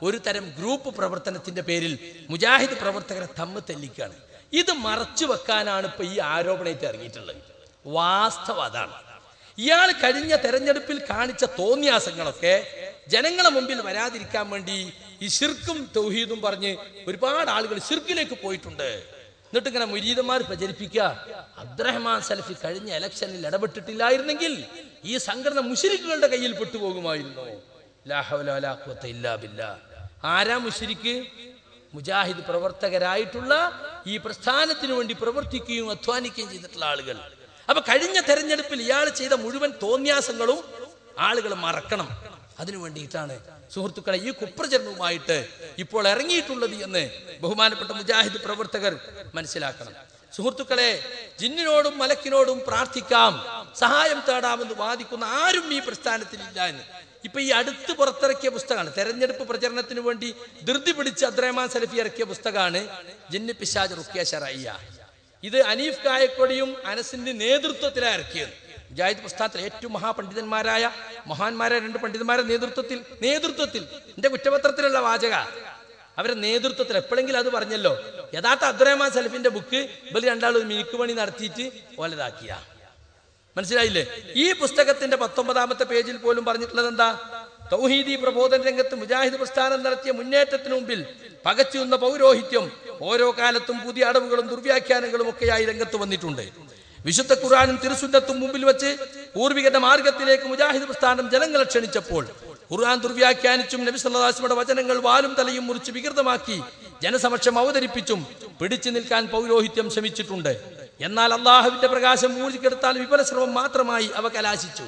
ഒരു തരം ഗ്രൂപ്പ് പ്രവർത്തനത്തിന്റെ പേരിൽ മുജാഹിദ് പ്രവർത്തകരെ തമ്മിൽ തെല്ലിക്കാണ്. ഇത് മറച്ചു വെക്കാനാണ് ഇപ്പൊ ഈ ആരോപണമായിട്ട് ഇറങ്ങിയിട്ടുള്ളത്. വാസ്തവം അതാണ്. ഇയാൾ കഴിഞ്ഞ തെരഞ്ഞെടുപ്പിൽ കാണിച്ച തോന്നിയാസങ്ങളൊക്കെ ജനങ്ങളെ മുമ്പിൽ വരാതിരിക്കാൻ വേണ്ടി ഈ ശിർക്കും തൗഹീദും പറഞ്ഞ് ഒരുപാട് ആളുകൾ ശിർക്കിലേക്ക് പോയിട്ടുണ്ട്. എന്നിട്ട് ഇങ്ങനെ മുരീദന്മാർ പ്രചരിപ്പിക്കുക, അബ്ദുറഹ്മാൻ സലഫി കഴിഞ്ഞ ഇലക്ഷനിൽ ഇടപെട്ടിട്ടില്ലായിരുന്നെങ്കിൽ ഈ സംഘടന മുശ്രിക്കുകളുടെ കയ്യിൽ പെട്ടുപോകുമായിരുന്നു. ലാ ഹൗല വലാ ഖുവത ഇല്ലാ ബില്ലാഹ്. ആരാ മുശ്രിക്ക്? മുജാഹിദ് പ്രവർത്തകരായിട്ടുള്ള ഈ പ്രസ്ഥാനത്തിന് വേണ്ടി പ്രവർത്തിക്കുകയും അധ്വാനിക്കുകയും ചെയ്തിട്ടുള്ള ആളുകൾ. അപ്പൊ കഴിഞ്ഞ തെരഞ്ഞെടുപ്പിൽ ഇയാൾ ചെയ്ത മുഴുവൻ തോന്യാസങ്ങളും ആളുകൾ മറക്കണം. അതിനു വേണ്ടിയിട്ടാണ് സുഹൃത്തുക്കളെ ഈ കുപ്രചരണവുമായിട്ട് ഇപ്പോൾ ഇറങ്ങിയിട്ടുള്ളത് എന്ന് ബഹുമാനപ്പെട്ട മുജാഹിദ് പ്രവർത്തകർ മനസ്സിലാക്കണം. സുഹൃത്തുക്കളെ, ജിന്നിനോടും മലക്കിനോടും പ്രാർത്ഥിക്കാം, സഹായം തേടാമെന്ന് വാദിക്കുന്ന ആരും ഈ പ്രസ്ഥാനത്തിലില്ല എന്ന് ഇപ്പൊ ഈ അടുത്ത് പുറത്തിറക്കിയ പുസ്തകമാണ്. തെരഞ്ഞെടുപ്പ് പ്രചരണത്തിന് വേണ്ടി ധൃതി പിടിച്ച് അബ്ദുറഹ്മാൻ സലഫി ഇറക്കിയ പുസ്തകമാണ് ജിന്ന് പിശാച് റുഖ്യ ശറഇയ്യ. ഇത് അനീഫ് കായക്കൊടിയും അനസിന്റെ നേതൃത്വത്തിലാണ് ഇറക്കിയത്. മുജാഹിദ് പ്രസ്ഥാനത്തിലെ ഏറ്റവും മഹാപണ്ഡിതന്മാരായ മഹാന്മാരായ 2 പണ്ഡിതന്മാരുടെ നേതൃത്വത്തിൽ എന്റെ കുറ്റപത്രത്തിലുള്ള വാചക, അവരുടെ നേതൃത്വത്തിൽ എപ്പോഴെങ്കിലും അത് പറഞ്ഞല്ലോ. യഥാർത്ഥ അബ്ദുറഹ്മാൻ സലഫിന്റെ ബുക്ക് ഇവർ രണ്ടാളും മിനുക്ക് പണി നടത്തിയിട്ട് ഓലതാക്കിയ. മനസ്സിലായില്ലേ? ഈ പുസ്തകത്തിന്റെ 19ാമത്തെ പേജിൽ പോലും പറഞ്ഞിട്ടുള്ളത് എന്താ? തൗഹീദി പ്രബോധന രംഗത്ത് മുജാഹിദ് പ്രസ്ഥാനം നടത്തിയ മുന്നേറ്റത്തിന് മുമ്പിൽ പകച്ചുന്ന പൗരോഹിത്യം ഓരോ കാലത്തും പുതിയ അടവുകളും ദുർവ്യാഖ്യാനങ്ങളും ഒക്കെയായി രംഗത്ത് വന്നിട്ടുണ്ട്. വിശുദ്ധ ഖുർആനും തിരുസുന്നത്തും മുമ്പിൽ വെച്ച് പൂർവികന്റെ മാർഗത്തിലേക്ക് മുജാഹിദ് പ്രസ്ഥാനം ജനങ്ങളെ ക്ഷണിച്ചപ്പോൾ ഖുർആൻ ദുർവ്യാഖ്യാനിച്ചും നബി സല്ലല്ലാഹു അലൈഹി വസല്ലമയുടെ വചനങ്ങൾ വാലും തലയും മുറിച്ച് വികൃതമാക്കി ജനസമക്ഷം അവതരിപ്പിച്ചും പിടിച്ചു നിൽക്കാൻ പൗരോഹിത്യം ശ്രമിച്ചിട്ടുണ്ട്. എന്നാൽ അള്ളാഹുവിന്റെ പ്രകാശം മൂഴ്ചിക്കെടുത്താൽ വിഫല ശ്രമം മാത്രമായി അവ കലാശിച്ചു.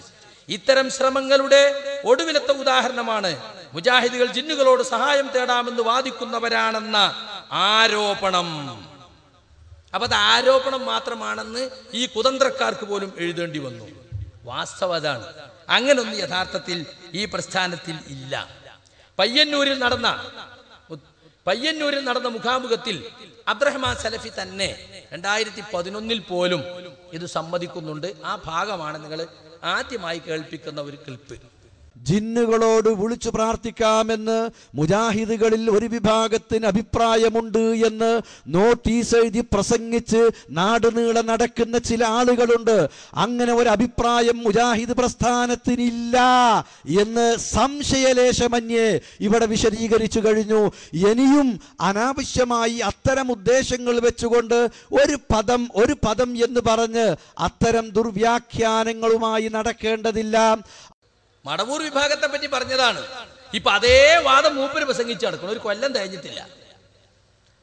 ഇത്തരം ശ്രമങ്ങളുടെ ഒടുവിലത്തെ ഉദാഹരണമാണ് മുജാഹിദുകൾ ജിന്നുകളോട് സഹായം തേടാമെന്ന് വാദിക്കുന്നവരാണെന്ന ആരോപണം. അപ്പൊ അത് ആരോപണം മാത്രമാണെന്ന് ഈ കുതന്ത്രക്കാർക്ക് പോലും എഴുതേണ്ടി വന്നു. വാസ്തവം അതാണ്. അങ്ങനൊന്നും യഥാർത്ഥത്തിൽ ഈ പ്രസ്ഥാനത്തിൽ ഇല്ല. പയ്യന്നൂരിൽ നടന്ന മുഖാമുഖത്തിൽ അബ്ദുറഹ്മാൻ സലഫി തന്നെ 2011 പോലും ഇത് സമ്മതിക്കുന്നുണ്ട്. ആ ഭാഗമാണ് നിങ്ങൾ ആദ്യമായി കേൾപ്പിക്കുന്ന ഒരു ക്ലിപ്പ്. ജിന്നുകളോട് വിളിച്ചു പ്രാർത്ഥിക്കാമെന്ന് മുജാഹിദുകളിൽ ഒരു വിഭാഗത്തിന് അഭിപ്രായമുണ്ട് എന്ന് നോട്ടീസ് എഴുതി പ്രസംഗിച്ച് നാടുനീളെ നടക്കുന്ന ചില ആളുകളുണ്ട്. അങ്ങനെ ഒരു അഭിപ്രായം മുജാഹിദ് പ്രസ്ഥാനത്തിനില്ല എന്ന് സംശയലേശമന്യേ ഇവിടെ വിശദീകരിച്ചു കഴിഞ്ഞു. ഇനിയും അനാവശ്യമായി അത്തരം ഉദ്ദേശങ്ങൾ വെച്ചുകൊണ്ട് ഒരു പദം എന്ന് പറഞ്ഞ് അത്തരം ദുർവ്യാഖ്യാനങ്ങളുമായി നടക്കേണ്ടതില്ല. മടവൂർ വിഭാഗത്തെ പറ്റി പറഞ്ഞതാണ്. ഇപ്പൊ അതേ വാദം മൂപ്പര് പ്രസംഗിച്ചു നടക്കണം. ഒരു കൊല്ലം കഴിഞ്ഞിട്ടില്ല.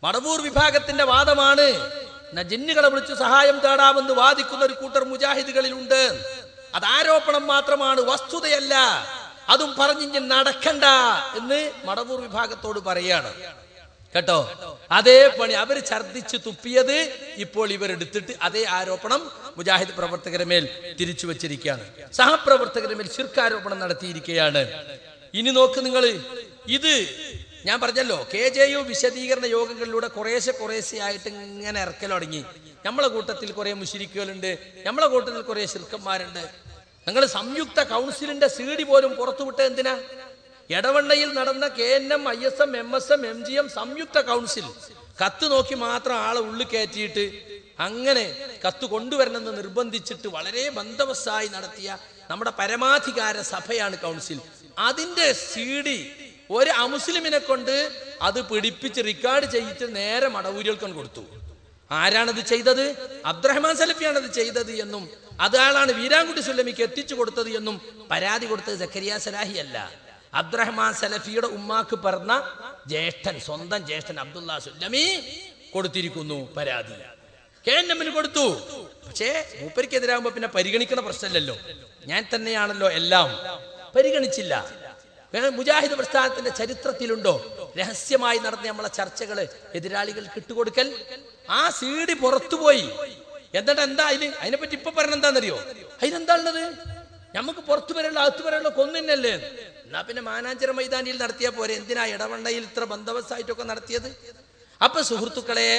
മടവൂർ വിഭാഗത്തിന്റെ വാദമാണ് ജിന്നുകളെ വിളിച്ച് സഹായം തേടാമെന്ന് വാദിക്കുന്ന ഒരു കൂട്ടർ മുജാഹിദുകളിലുണ്ട്. അത് ആരോപണം മാത്രമാണ്, വസ്തുതയല്ല. അതും പറഞ്ഞിങ്ങനെ നടക്കണ്ട എന്ന് മടവൂർ വിഭാഗത്തോട് പറയാണ്. കേട്ടോ, അതേ പണി അവര് ഛർദിച്ച് തുപ്പിയത് ഇപ്പോൾ ഇവരെടുത്തിട്ട് അതേ ആരോപണം മുജാഹിദ് പ്രവർത്തകരെ മേൽ തിരിച്ചു വെച്ചിരിക്കുകയാണ്. സഹപ്രവർത്തകരെ മേൽ ശിർക്കാരോപണം നടത്തിയിരിക്കുകയാണ്. ഇനി നോക്ക് നിങ്ങൾ, ഇത് ഞാൻ പറഞ്ഞല്ലോ, KJU വിശദീകരണ യോഗങ്ങളിലൂടെ കുറേശ്ശെ ആയിട്ട് ഇങ്ങനെ ഇറക്കൽ തുടങ്ങി. നമ്മളെ കൂട്ടത്തിൽ കുറെ മുശ്രിക്കുകളുണ്ട്, നമ്മളെ കൂട്ടത്തിൽ കുറെ ശിർക്കന്മാരുണ്ട്. നിങ്ങൾ സംയുക്ത കൗൺസിലിന്റെ CD പോലും പുറത്തുവിട്ട എന്തിനാ? എടവണ്ണയിൽ നടന്ന KNM, ISM, MSM, MGM സംയുക്ത കൗൺസിൽ കത്ത് നോക്കി മാത്രം ആളെ ഉള്ളിൽ കയറ്റിയിട്ട് അങ്ങനെ കത്ത് കൊണ്ടുവരണമെന്ന് നിർബന്ധിച്ചിട്ട് വളരെ ബന്ധവസ്ഥായി നടത്തിയ നമ്മുടെ പരമാധികാര സഭയാണ് കൗൺസിൽ. അതിന്റെ CD ഒരു അമുസ്ലിമിനെ കൊണ്ട് അത് പിടിപ്പിച്ച് റെക്കോർഡ് ചെയ്തിട്ട് നേരെ മടവൂരികൾക്കൊന്ന് കൊടുത്തു. ആരാണത് ചെയ്തത്? അബ്ദുറഹ്മാൻ സലഫിയാണത് ചെയ്തത് എന്നും അതാളാണ് വീരാൻകുട്ടി സുല്ലമിക്ക് എത്തിച്ചു കൊടുത്തത് എന്നും പരാതി കൊടുത്തത് സക്കരിയ സലാഹി അല്ല. അബ്ദുറഹ്മാൻ സലഫിയുടെ ഉമ്മാക്ക് പറഞ്ഞ ജ്യേഷ്ഠൻ, സ്വന്തം ജ്യേഷ്ഠൻ അബ്ദുള്ള സുല്ലമി കൊടുത്തിരിക്കുന്നു പരാതി. KNM കൊടുത്തു. പക്ഷേ മൂപ്പരിക്കെതിരാകുമ്പോ പിന്നെ പരിഗണിക്കുന്ന പ്രശ്നമല്ലല്ലോ, ഞാൻ തന്നെയാണല്ലോ എല്ലാം. പരിഗണിച്ചില്ല. മുജാഹിദ് പ്രസ്ഥാനത്തിന്റെ ചരിത്രത്തിലുണ്ടോ രഹസ്യമായി നടന്ന നമ്മളെ ചർച്ചകള് എതിരാളികൾക്ക് ഇട്ടുകൊടുക്കൽ? ആ CD പുറത്തുപോയി. എന്നിട്ട് എന്താ അതിനെപ്പറ്റി ഇപ്പൊ പറഞ്ഞ എന്താണെന്നറിയോ? അതിനെന്താ ഉള്ളത്? നമുക്ക് പുറത്തു വരെയുള്ള അകത്തു വരെയുള്ള കൊന്നല്ലേ? എന്നാ പിന്നെ മാനാഞ്ചിറ മൈതാനിയിൽ നടത്തിയാ പോരെ? എന്തിനാ ഇടവണ്ണയിൽ ഇത്ര ബന്ദോബസ്തായിട്ടൊക്കെ നടത്തിയത്? അപ്പൊ സുഹൃത്തുക്കളെ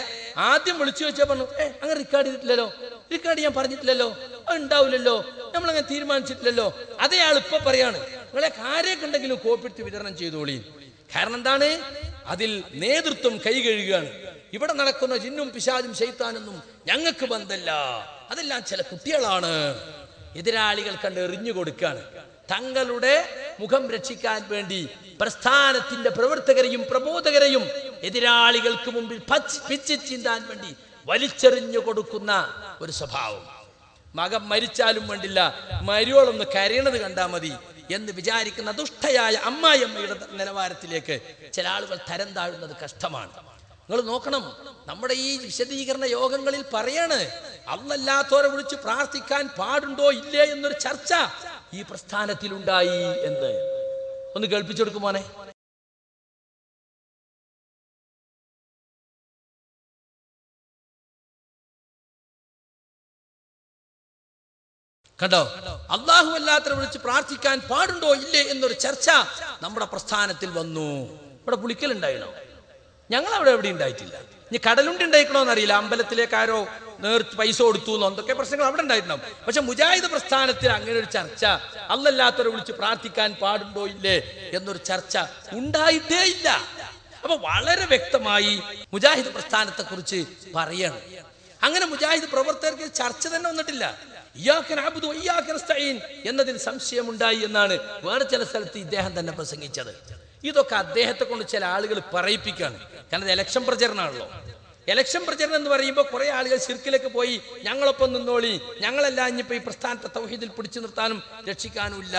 ആദ്യം വിളിച്ചു വെച്ചാൽ പറഞ്ഞു, അങ്ങനെ റെക്കോർഡ് ചെയ്തിട്ടില്ലല്ലോ, റെക്കോർഡ് ചെയ്യാൻ പറഞ്ഞിട്ടില്ലല്ലോ, അത് ഉണ്ടാവില്ലല്ലോ, നമ്മളങ്ങനെ തീരുമാനിച്ചിട്ടില്ലല്ലോ. അതേ ആൾ ഇപ്പൊ പറയാണ്, നിങ്ങളെ കാര്യമൊക്കെ ഉണ്ടെങ്കിലും കോപ്പിടുത്ത് വിതരണം ചെയ്തോളി. കാരണം എന്താണ്? അതിൽ നേതൃത്വം കൈ കഴുകുകയാണ്. ഇവിടെ നടക്കുന്ന ജിന്നും പിശാചും ശൈത്താനൊന്നും ഞങ്ങൾക്ക് ബന്ധമില്ല, അതെല്ലാം ചില കുട്ടികളാണ്. എതിരാളികൾ കണ്ട് എറിഞ്ഞു കൊടുക്കുകയാണ്. തങ്ങളുടെ മുഖം രക്ഷിക്കാൻ വേണ്ടി പ്രസ്ഥാനത്തിന്റെ പ്രവർത്തകരെയും പ്രബോധകരെയും എതിരാളികൾക്ക് മുമ്പിൽ പിച്ച് ചീന്താൻ വേണ്ടി വലിച്ചെറിഞ്ഞു കൊടുക്കുന്ന ഒരു സ്വഭാവം. മകൻ മരിച്ചാലും വേണ്ടില്ല, മരിയോളൊന്ന് കരയണത് കണ്ടാൽ മതി എന്ന് വിചാരിക്കുന്ന ദുഷ്ടയായ അമ്മായിയമ്മയുടെ നിലവാരത്തിലേക്ക് ചില ആളുകൾ തരം താഴുന്നത് കഷ്ടമാണ്. നിങ്ങൾ നോക്കണം, നമ്മുടെ ഈ വിശദീകരണ യോഗങ്ങളിൽ പറയാണ്, അല്ലാത്തവരെ വിളിച്ച് പ്രാർത്ഥിക്കാൻ പാടുണ്ടോ ഇല്ലേ എന്നൊരു ചർച്ച ഈ പ്രസ്ഥാനത്തിലുണ്ടായി എന്ന്. ഒന്ന് കേൾപ്പിച്ചു കൊടുക്കുമോനെ. കണ്ടോ? അള്ളാഹു അല്ലാത്തവരെ വിളിച്ച് പ്രാർത്ഥിക്കാൻ പാടുണ്ടോ ഇല്ലേ എന്നൊരു ചർച്ച നമ്മുടെ പ്രസ്ഥാനത്തിൽ വന്നു. ഇവിടെ പുളിക്കലുണ്ടായിണോ? ഞങ്ങൾ അവിടെ എവിടെ ഉണ്ടായിട്ടില്ല. ഇനി കടലുണ്ടി ഉണ്ടായിക്കണോന്ന് അറിയില്ല, അമ്പലത്തിലേക്ക് ആരോ പൈസ കൊടുത്തു എന്നോ എന്തൊക്കെ പ്രശ്നങ്ങൾ അവിടെ ഉണ്ടായിട്ടുണ്ടാവും. പക്ഷെ മുജാഹിദ് പ്രസ്ഥാനത്തിൽ അങ്ങനെ ഒരു ചർച്ച, അല്ലല്ലാത്തവരെ വിളിച്ച് പ്രാർത്ഥിക്കാൻ പാടുണ്ടോ ഇല്ലേ എന്നൊരു ചർച്ച ഉണ്ടായിട്ടേ ഇല്ല. അപ്പൊ വളരെ വ്യക്തമായി മുജാഹിദ് പ്രസ്ഥാനത്തെ കുറിച്ച് പറയണം. അങ്ങനെ മുജാഹിദ് പ്രവർത്തകർക്ക് ചർച്ച തന്നെ വന്നിട്ടില്ല. ഇയ്യാക നഅ്ബുദു വഇയ്യാക നസ്തഈൻ എന്നതിൽ സംശയമുണ്ടായി എന്നാണ് വേറെ ചില സ്ഥലത്ത് ഇദ്ദേഹം തന്നെ പ്രസംഗിച്ചത്. ഇതൊക്കെ അദ്ദേഹത്തെ കൊണ്ട് ചില ആളുകൾ പറയിപ്പിക്കുകയാണ്. കാരണം ഇത് ഇലക്ഷൻ പ്രചരണമാണല്ലോ. ഇലക്ഷൻ പ്രചരണം എന്ന് പറയുമ്പോൾ കുറെ ആളുകൾ ശിർക്കിലേക്ക് പോയി ഞങ്ങളൊപ്പം നിന്നോളി, ഞങ്ങളെല്ലാം ഇനിയിപ്പോ ഈ പ്രസ്ഥാനത്തെ തൗഹീദിൽ പിടിച്ചു നിർത്താനും രക്ഷിക്കാനും ഇല്ല.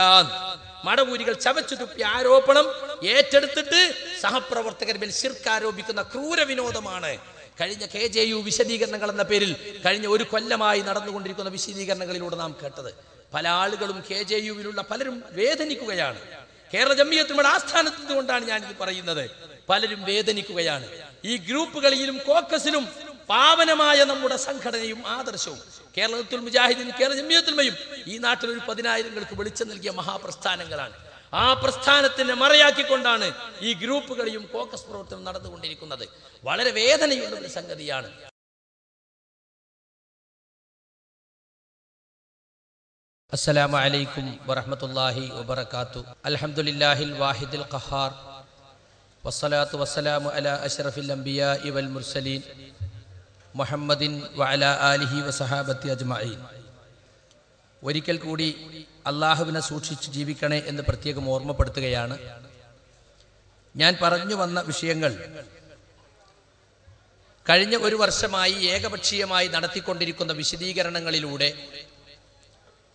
മടവൂരികൾ ചവച്ചു തുപ്പി ആരോപണം ഏറ്റെടുത്തിട്ട് സഹപ്രവർത്തകർ മേൽ ശിർക്ക് ആരോപിക്കുന്ന ക്രൂര വിനോദമാണ് കഴിഞ്ഞ KJU വിശദീകരണങ്ങൾ എന്ന പേരിൽ കഴിഞ്ഞ ഒരു കൊല്ലമായി നടന്നുകൊണ്ടിരിക്കുന്ന വിശദീകരണങ്ങളിലൂടെ നാം കേട്ടത്. പല ആളുകളും KJUവിലുള്ള പലരും വേദനിക്കുകയാണ്. കേരള ജംഇയ്യത്തുൽ ആസ്ഥാനത്ത് നിന്നുകൊണ്ടാണ് ഞാനിത് പറയുന്നത്. പലരും വേദനിക്കുകയാണ്. ഈ ഗ്രൂപ്പുകളിലും കോക്കസിലും പാവനമായ നമ്മുടെ സംഘടനയും ആദർശവും കേരളത്തിൽ മുജാഹിദീൻ കേരള ജംഇയ്യത്തുൽമയും ഈ നാട്ടിൽ ഒരു 10,000-ങ്ങൾക്ക് വെളിച്ചം നൽകിയ മഹാപ്രസ്ഥാനങ്ങളാണ്. ആ പ്രസ്ഥാനത്തിനെ മറയാക്കിക്കൊണ്ടാണ് ഈ ഗ്രൂപ്പുകളിലും കോക്കസ് പ്രവർത്തനം നടന്നുകൊണ്ടിരിക്കുന്നത്. വളരെ വേദനയുള്ള ഒരു സംഗതിയാണ്. അസ്സലാമു അലൈക്കും വറഹ്മത്തുള്ളാഹി വബറകാതുഹു. അൽഹംദുലില്ലാഹിൽ വാഹിദിൽ ഖഹാർ വസ്സലാത്തു വസ്സലാമു അലാ അഷ്റഫിൽ അംബിയാഇ വൽ മുർസലീൻ മുഹമ്മദിൻ വഅലാ ആലിഹി വസഹാബത്തി അജ്മഈൻ. ഒരിക്കൽ കൂടി അള്ളാഹുവിനെ സൂക്ഷിച്ച് ജീവിക്കണേ എന്ന് പ്രത്യേകം ഓർമ്മപ്പെടുത്തുകയാണ്. ഞാൻ പറഞ്ഞു വന്ന വിഷയങ്ങൾ കഴിഞ്ഞ ഒരു വർഷമായി ഏകപക്ഷീയമായി നടത്തിക്കൊണ്ടിരിക്കുന്ന വിശദീകരണങ്ങളിലൂടെ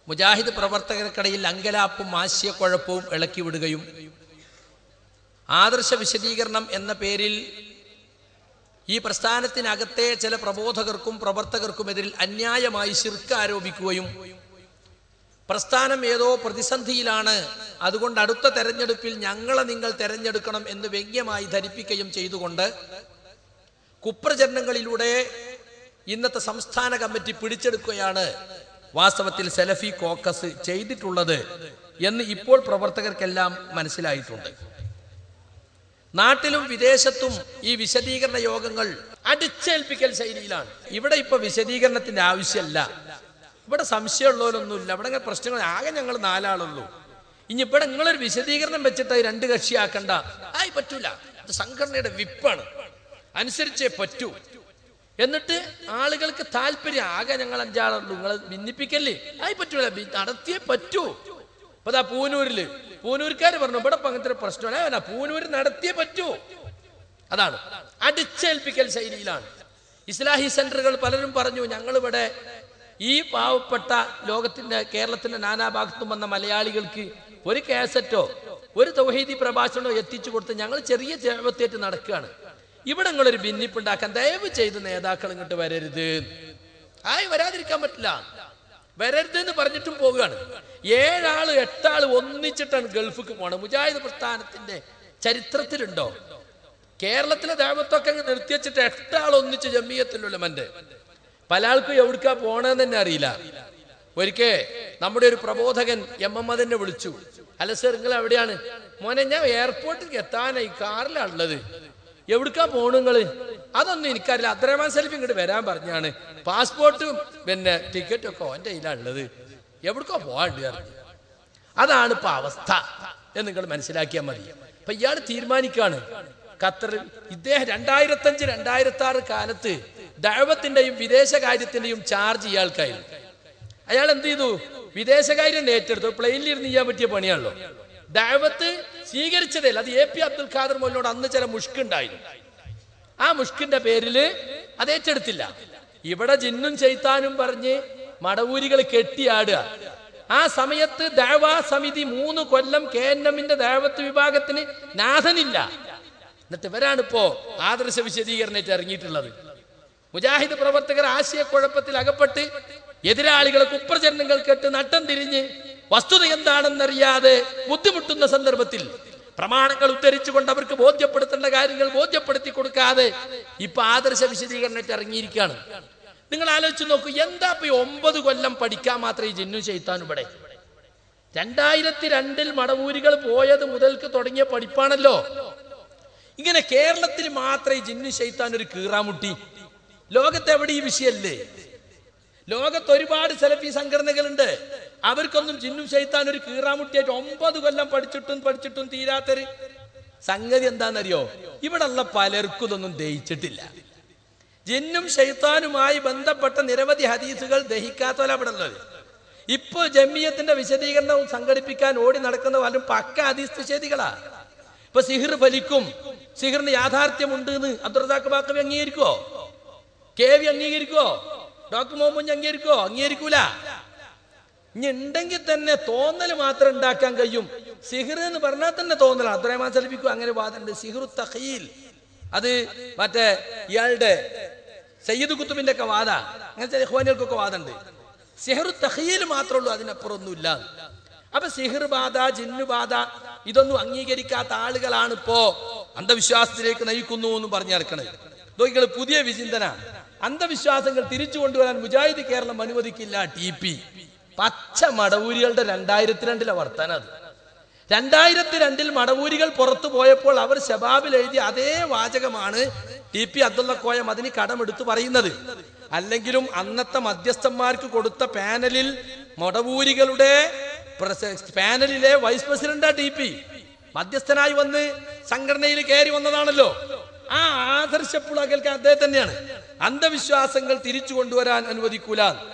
മുജാഹിദ് പ്രവർത്തകർക്കിടയിൽ അങ്കലാപ്പും ആശയക്കുഴപ്പവും ഇളക്കിവിടുകയും ആദർശ വിശദീകരണം എന്ന പേരിൽ ഈ പ്രസ്ഥാനത്തിനകത്തെ ചില പ്രബോധകർക്കും പ്രവർത്തകർക്കുമെതിരിൽ അന്യായമായി ശിർക്ക് ആരോപിക്കുകയും പ്രസ്ഥാനം ഏതോ പ്രതിസന്ധിയിലാണ്, അതുകൊണ്ട് അടുത്ത തെരഞ്ഞെടുപ്പിൽ ഞങ്ങളെ നിങ്ങൾ തെരഞ്ഞെടുക്കണം എന്ന് വ്യംഗ്യമായി ധരിപ്പിക്കുകയും ചെയ്തുകൊണ്ട് കുപ്രചരണങ്ങളിലൂടെ ഇന്നത്തെ സംസ്ഥാന കമ്മിറ്റി പിടിച്ചെടുക്കുകയാണ് വാസ്തവത്തിൽ സലഫി കോക്കസ് ചെയ്തിട്ടുള്ളത് എന്ന് ഇപ്പോൾ പ്രവർത്തകർക്കെല്ലാം മനസ്സിലായിട്ടുണ്ട്. നാട്ടിലും വിദേശത്തും ഈ വിശദീകരണ യോഗങ്ങൾ അടിച്ചേൽപ്പിക്കൽ ശൈലിയിലാണ്. ഇവിടെ ഇപ്പൊ വിശദീകരണത്തിന്റെ ആവശ്യമല്ല, ഇവിടെ സംശയമുള്ളവരൊന്നുമില്ല, ഇവിടെ പ്രശ്നങ്ങൾ ആകെ ഞങ്ങൾ 4 ആളുള്ളൂ. ഇനി ഇവിടെ നിങ്ങളൊരു വിശദീകരണം വെച്ചിട്ട് 2 കക്ഷിയാക്കണ്ട, ആയി പറ്റൂല, അത് സംഘടനയുടെ വിപ്പാണ്, അനുസരിച്ചേ പറ്റൂ. എന്നിട്ട് ആളുകൾക്ക് താല്പര്യം ആകെ ഞങ്ങൾ 5 ആളുള്ളൂ, നിങ്ങൾ ഭിന്നിപ്പിക്കല്ലേ, ആയി പറ്റൂല, നടത്തിയേ പറ്റൂ. അപ്പൊ അതാ പൂനൂർക്കാര് പറഞ്ഞു ഇവിടെ അങ്ങനത്തെ ഒരു പ്രശ്നമാണ്, പൂനൂര് നടത്തിയേ പറ്റൂ. അതാണ് അടിച്ചേൽപ്പിക്കൽ ശൈലിയിലാണ്. ഇസ്ലാഹി സെന്ററുകൾ പലരും പറഞ്ഞു ഞങ്ങളിവിടെ ഈ പാവപ്പെട്ട ലോകത്തിന്റെ കേരളത്തിന്റെ നാനാഭാഗത്തും വന്ന മലയാളികൾക്ക് ഒരു കാസറ്റോ ഒരു തൗഹീദി പ്രഭാഷണമോ എത്തിച്ചു കൊടുത്ത് ഞങ്ങൾ ചെറിയ ദഅവത്തേറ്റ് നടക്കുകയാണ്. ഇവിടെ നിങ്ങളൊരു ഭിന്നിപ്പുണ്ടാക്കാൻ ദയവ് ചെയ്ത് നേതാക്കൾ ഇങ്ങോട്ട് വരരുത്. വരാതിരിക്കാൻ പറ്റില്ല. വരരുത് എന്ന് പറഞ്ഞിട്ടും പോവുകയാണ്. 7 ആള് 8 ആള് ഒന്നിച്ചിട്ടാണ് ഗൾഫിക്ക് പോണത്. മുജാഹിദ് പ്രസ്ഥാനത്തിന്റെ ചരിത്രത്തിലുണ്ടോ? കേരളത്തിലെ ദഅവത്തൊക്കെ നിർത്തി വെച്ചിട്ട് 8 ആൾ ഒന്നിച്ച് ജമിയത്തുൽ-ഉലമന്റെ. പല ആൾക്കും എവിടേക്കാ പോണെന്ന് തന്നെ അറിയില്ല. ഒരിക്കൽ നമ്മുടെ ഒരു പ്രബോധകൻ MM തന്നെ വിളിച്ചു. അല്ല സർ, നിങ്ങൾ എവിടെയാണ്? മോനെ, ഞാൻ എയർപോർട്ടിൽ എത്താനായി, കാറിലാണുള്ളത്. എവിടേക്കാ പോണു നിങ്ങള്? അതൊന്നും എനിക്കറിയില്ല. അബ്ദുറഹ്മാൻ സലഫി ഇങ്ങോട്ട് വരാൻ പറഞ്ഞാണ്. പാസ്പോർട്ടും പിന്നെ ടിക്കറ്റും ഒക്കെ എൻ്റെ കയ്യിലാണുള്ളത്. എവിടേക്കോ പോകാണ്ട് പറഞ്ഞു. അതാണ് ഇപ്പൊ അവസ്ഥ എന്ന് നിങ്ങൾ മനസ്സിലാക്കിയാൽ മതി. അപ്പൊ ഇയാൾ തീരുമാനിക്കാണ് ഖത്തറിൽ. ഇദ്ദേഹം 2005-2006 കാലത്ത് ദഅവത്തിന്റെയും വിദേശകാര്യത്തിന്റെയും ചാർജ് ഇയാൾക്കായിരുന്നു. അയാൾ എന്ത് ചെയ്തു? വിദേശകാര്യം ഏറ്റെടുത്തു. പ്ലെയിനിലിരുന്ന് ചെയ്യാൻ പറ്റിയ പണിയാണല്ലോ. ദഅവത്ത് സ്വീകരിച്ചതല്ല. അത് AP അബ്ദുൽ ഖാദർ മൗലവിയോട് അന്ന് ചില മുഷ്കുണ്ടായിരുന്നു. ആ മുഷ്കിന്റെ പേരിൽ അത് ഏറ്റെടുത്തില്ല. ഇവിടെ ജിന്നും ചെയ്ത്താനും പറഞ്ഞ് മടവൂരികൾ കെട്ടിയാടുക. ആ സമയത്ത് ദഅവാ സമിതി 3 കൊല്ലം KNM-ന്റെ ദഅവത്ത് വിഭാഗത്തിന് നാഥനില്ല. എന്നിട്ട് ഇവരാണിപ്പോ ആദർശ വിശദീകരണമായിട്ട് ഇറങ്ങിയിട്ടുള്ളത്. മുജാഹിദ് പ്രവർത്തകർ ആശയക്കുഴപ്പത്തിൽ അകപ്പെട്ട് എതിരാളികളെ കുപ്രചരണങ്ങൾ കേട്ട് നട്ടം തിരിഞ്ഞ് വസ്തുത എന്താണെന്നറിയാതെ ബുദ്ധിമുട്ടുന്ന സന്ദർഭത്തിൽ പ്രമാണങ്ങൾ ഉദ്ധരിച്ചുകൊണ്ട് അവർക്ക് ബോധ്യപ്പെടുത്തേണ്ട കാര്യങ്ങൾ ബോധ്യപ്പെടുത്തി കൊടുക്കാതെ ഇപ്പൊ ആദർശ വിശദീകരണമായിട്ട് ഇറങ്ങിയിരിക്കുകയാണ്. നിങ്ങൾ ആലോചിച്ച് നോക്കൂ, എന്താ ഇപ്പൊ 9 കൊല്ലം പഠിക്കാൻ മാത്രമേ ഈ ജിന്നു ചെയ്ത്താനും ഇവിടെ? 2002 മടവൂരികൾ പോയത് മുതൽക്ക് തുടങ്ങിയ പഠിപ്പാണല്ലോ. ഇങ്ങനെ കേരളത്തിൽ മാത്രമേ ജിന്നു ചെയ്ത്താൻ ഒരു കീറാമുട്ടി. ലോകത്തെവിടെ ഈ വിഷയല്ലേ? ലോകത്ത് ഒരുപാട് സലഫി സംഘടനകളുണ്ട്. അവർക്കൊന്നും ജിന്നും ചെയ്ത്താൻ ഒരു കീറാമുട്ടിയായിട്ട് 9 കൊല്ലം പഠിച്ചിട്ടും തീരാത്തൊരു സംഗതി എന്താണെന്നറിയോ? ഇവിടെ ഉള്ള പലർക്കും ഇതൊന്നും ദഹിച്ചിട്ടില്ല. ജിന്നും ശൈത്താനുമായി ബന്ധപ്പെട്ട നിരവധി ഹദീസുകൾ ദഹിക്കാത്തവരാ ഇവിടെ ഉള്ളത്. ഇപ്പൊ ജമിയത്തിന്റെ വിശദീകരണം സംഘടിപ്പിക്കാൻ ഓടി നടക്കുന്ന പലരും പക്ക ഹദീസ് നിഷേധികളാ. ഇപ്പൊ സിഹിർ ഫലിക്കും, സിഹിറിന് യാഥാർത്ഥ്യമുണ്ട് എന്ന് അബ്ദുറസാഖ് ബാക്കവി അംഗീകരിക്കോ? KV അംഗീകരിക്കോ? ഡോക്ടർ മുഹമ്മദ് അംഗീകരിക്കോ? അംഗീകരിക്കൂല. ഇനി ഉണ്ടെങ്കിൽ തന്നെ തോന്നൽ മാത്രം ഉണ്ടാക്കാൻ കഴിയും. സിഹിർ എന്ന് പറഞ്ഞാൽ തന്നെ തോന്നല. അബ്ദുറഹ്മാൻ സലഫിക്കും അങ്ങനെ വാദമുണ്ട്. സിഹിറു തഖീൽ, അത് മറ്റേ ഇയാളുടെ സയ്യിദ് കുത്തുബിന്റെ ഒക്കെ വാദ, അങ്ങനത്തെ ഇഖ്വാനികൾക്കൊക്കെ വാദമുണ്ട്. സിഹിറു തഖീൽ മാത്രമേ ഉള്ളൂ, അതിനപ്പുറമൊന്നുമില്ല. അപ്പൊ സിഹിർ ബാധ, ജിന്നു ബാധ ഇതൊന്നും അംഗീകരിക്കാത്ത ആളുകളാണ് ഇപ്പോ അന്ധവിശ്വാസത്തിലേക്ക് നയിക്കുന്നു എന്ന് പറഞ്ഞു നടക്കണത്. നോക്കികൾ പുതിയ വിചിന്തന. അന്ധവിശ്വാസങ്ങൾ തിരിച്ചു കൊണ്ടുവരാൻ മുജാഹിദ് കേരളം അനുവദിക്കില്ല. TP പച്ച മടവൂരികളുടെ 2002 വർത്താനം. അത് 2002 മടവൂരികൾ പുറത്തു പോയപ്പോൾ അവർ ശബാബിൽ എഴുതിയ അതേ വാചകമാണ് TP അബ്ദുള്ള കോയ മദനി കടമെടുത്ത് പറയുന്നത്. അല്ലെങ്കിലും അന്നത്തെ മധ്യസ്ഥന്മാർക്ക് കൊടുത്ത പാനലിൽ മടവൂരികളുടെ പാനലിലെ വൈസ് പ്രസിഡന്റാ TP. മധ്യസ്ഥനായി വന്ന് സംഘടനയിൽ കയറി വന്നതാണല്ലോ. ആ ആദർശപ്പുളകൾക്ക് അദ്ദേഹം തന്നെയാണ്. അന്ധവിശ്വാസങ്ങൾ തിരിച്ചു കൊണ്ടുവരാൻ അനുവദിക്കൂല.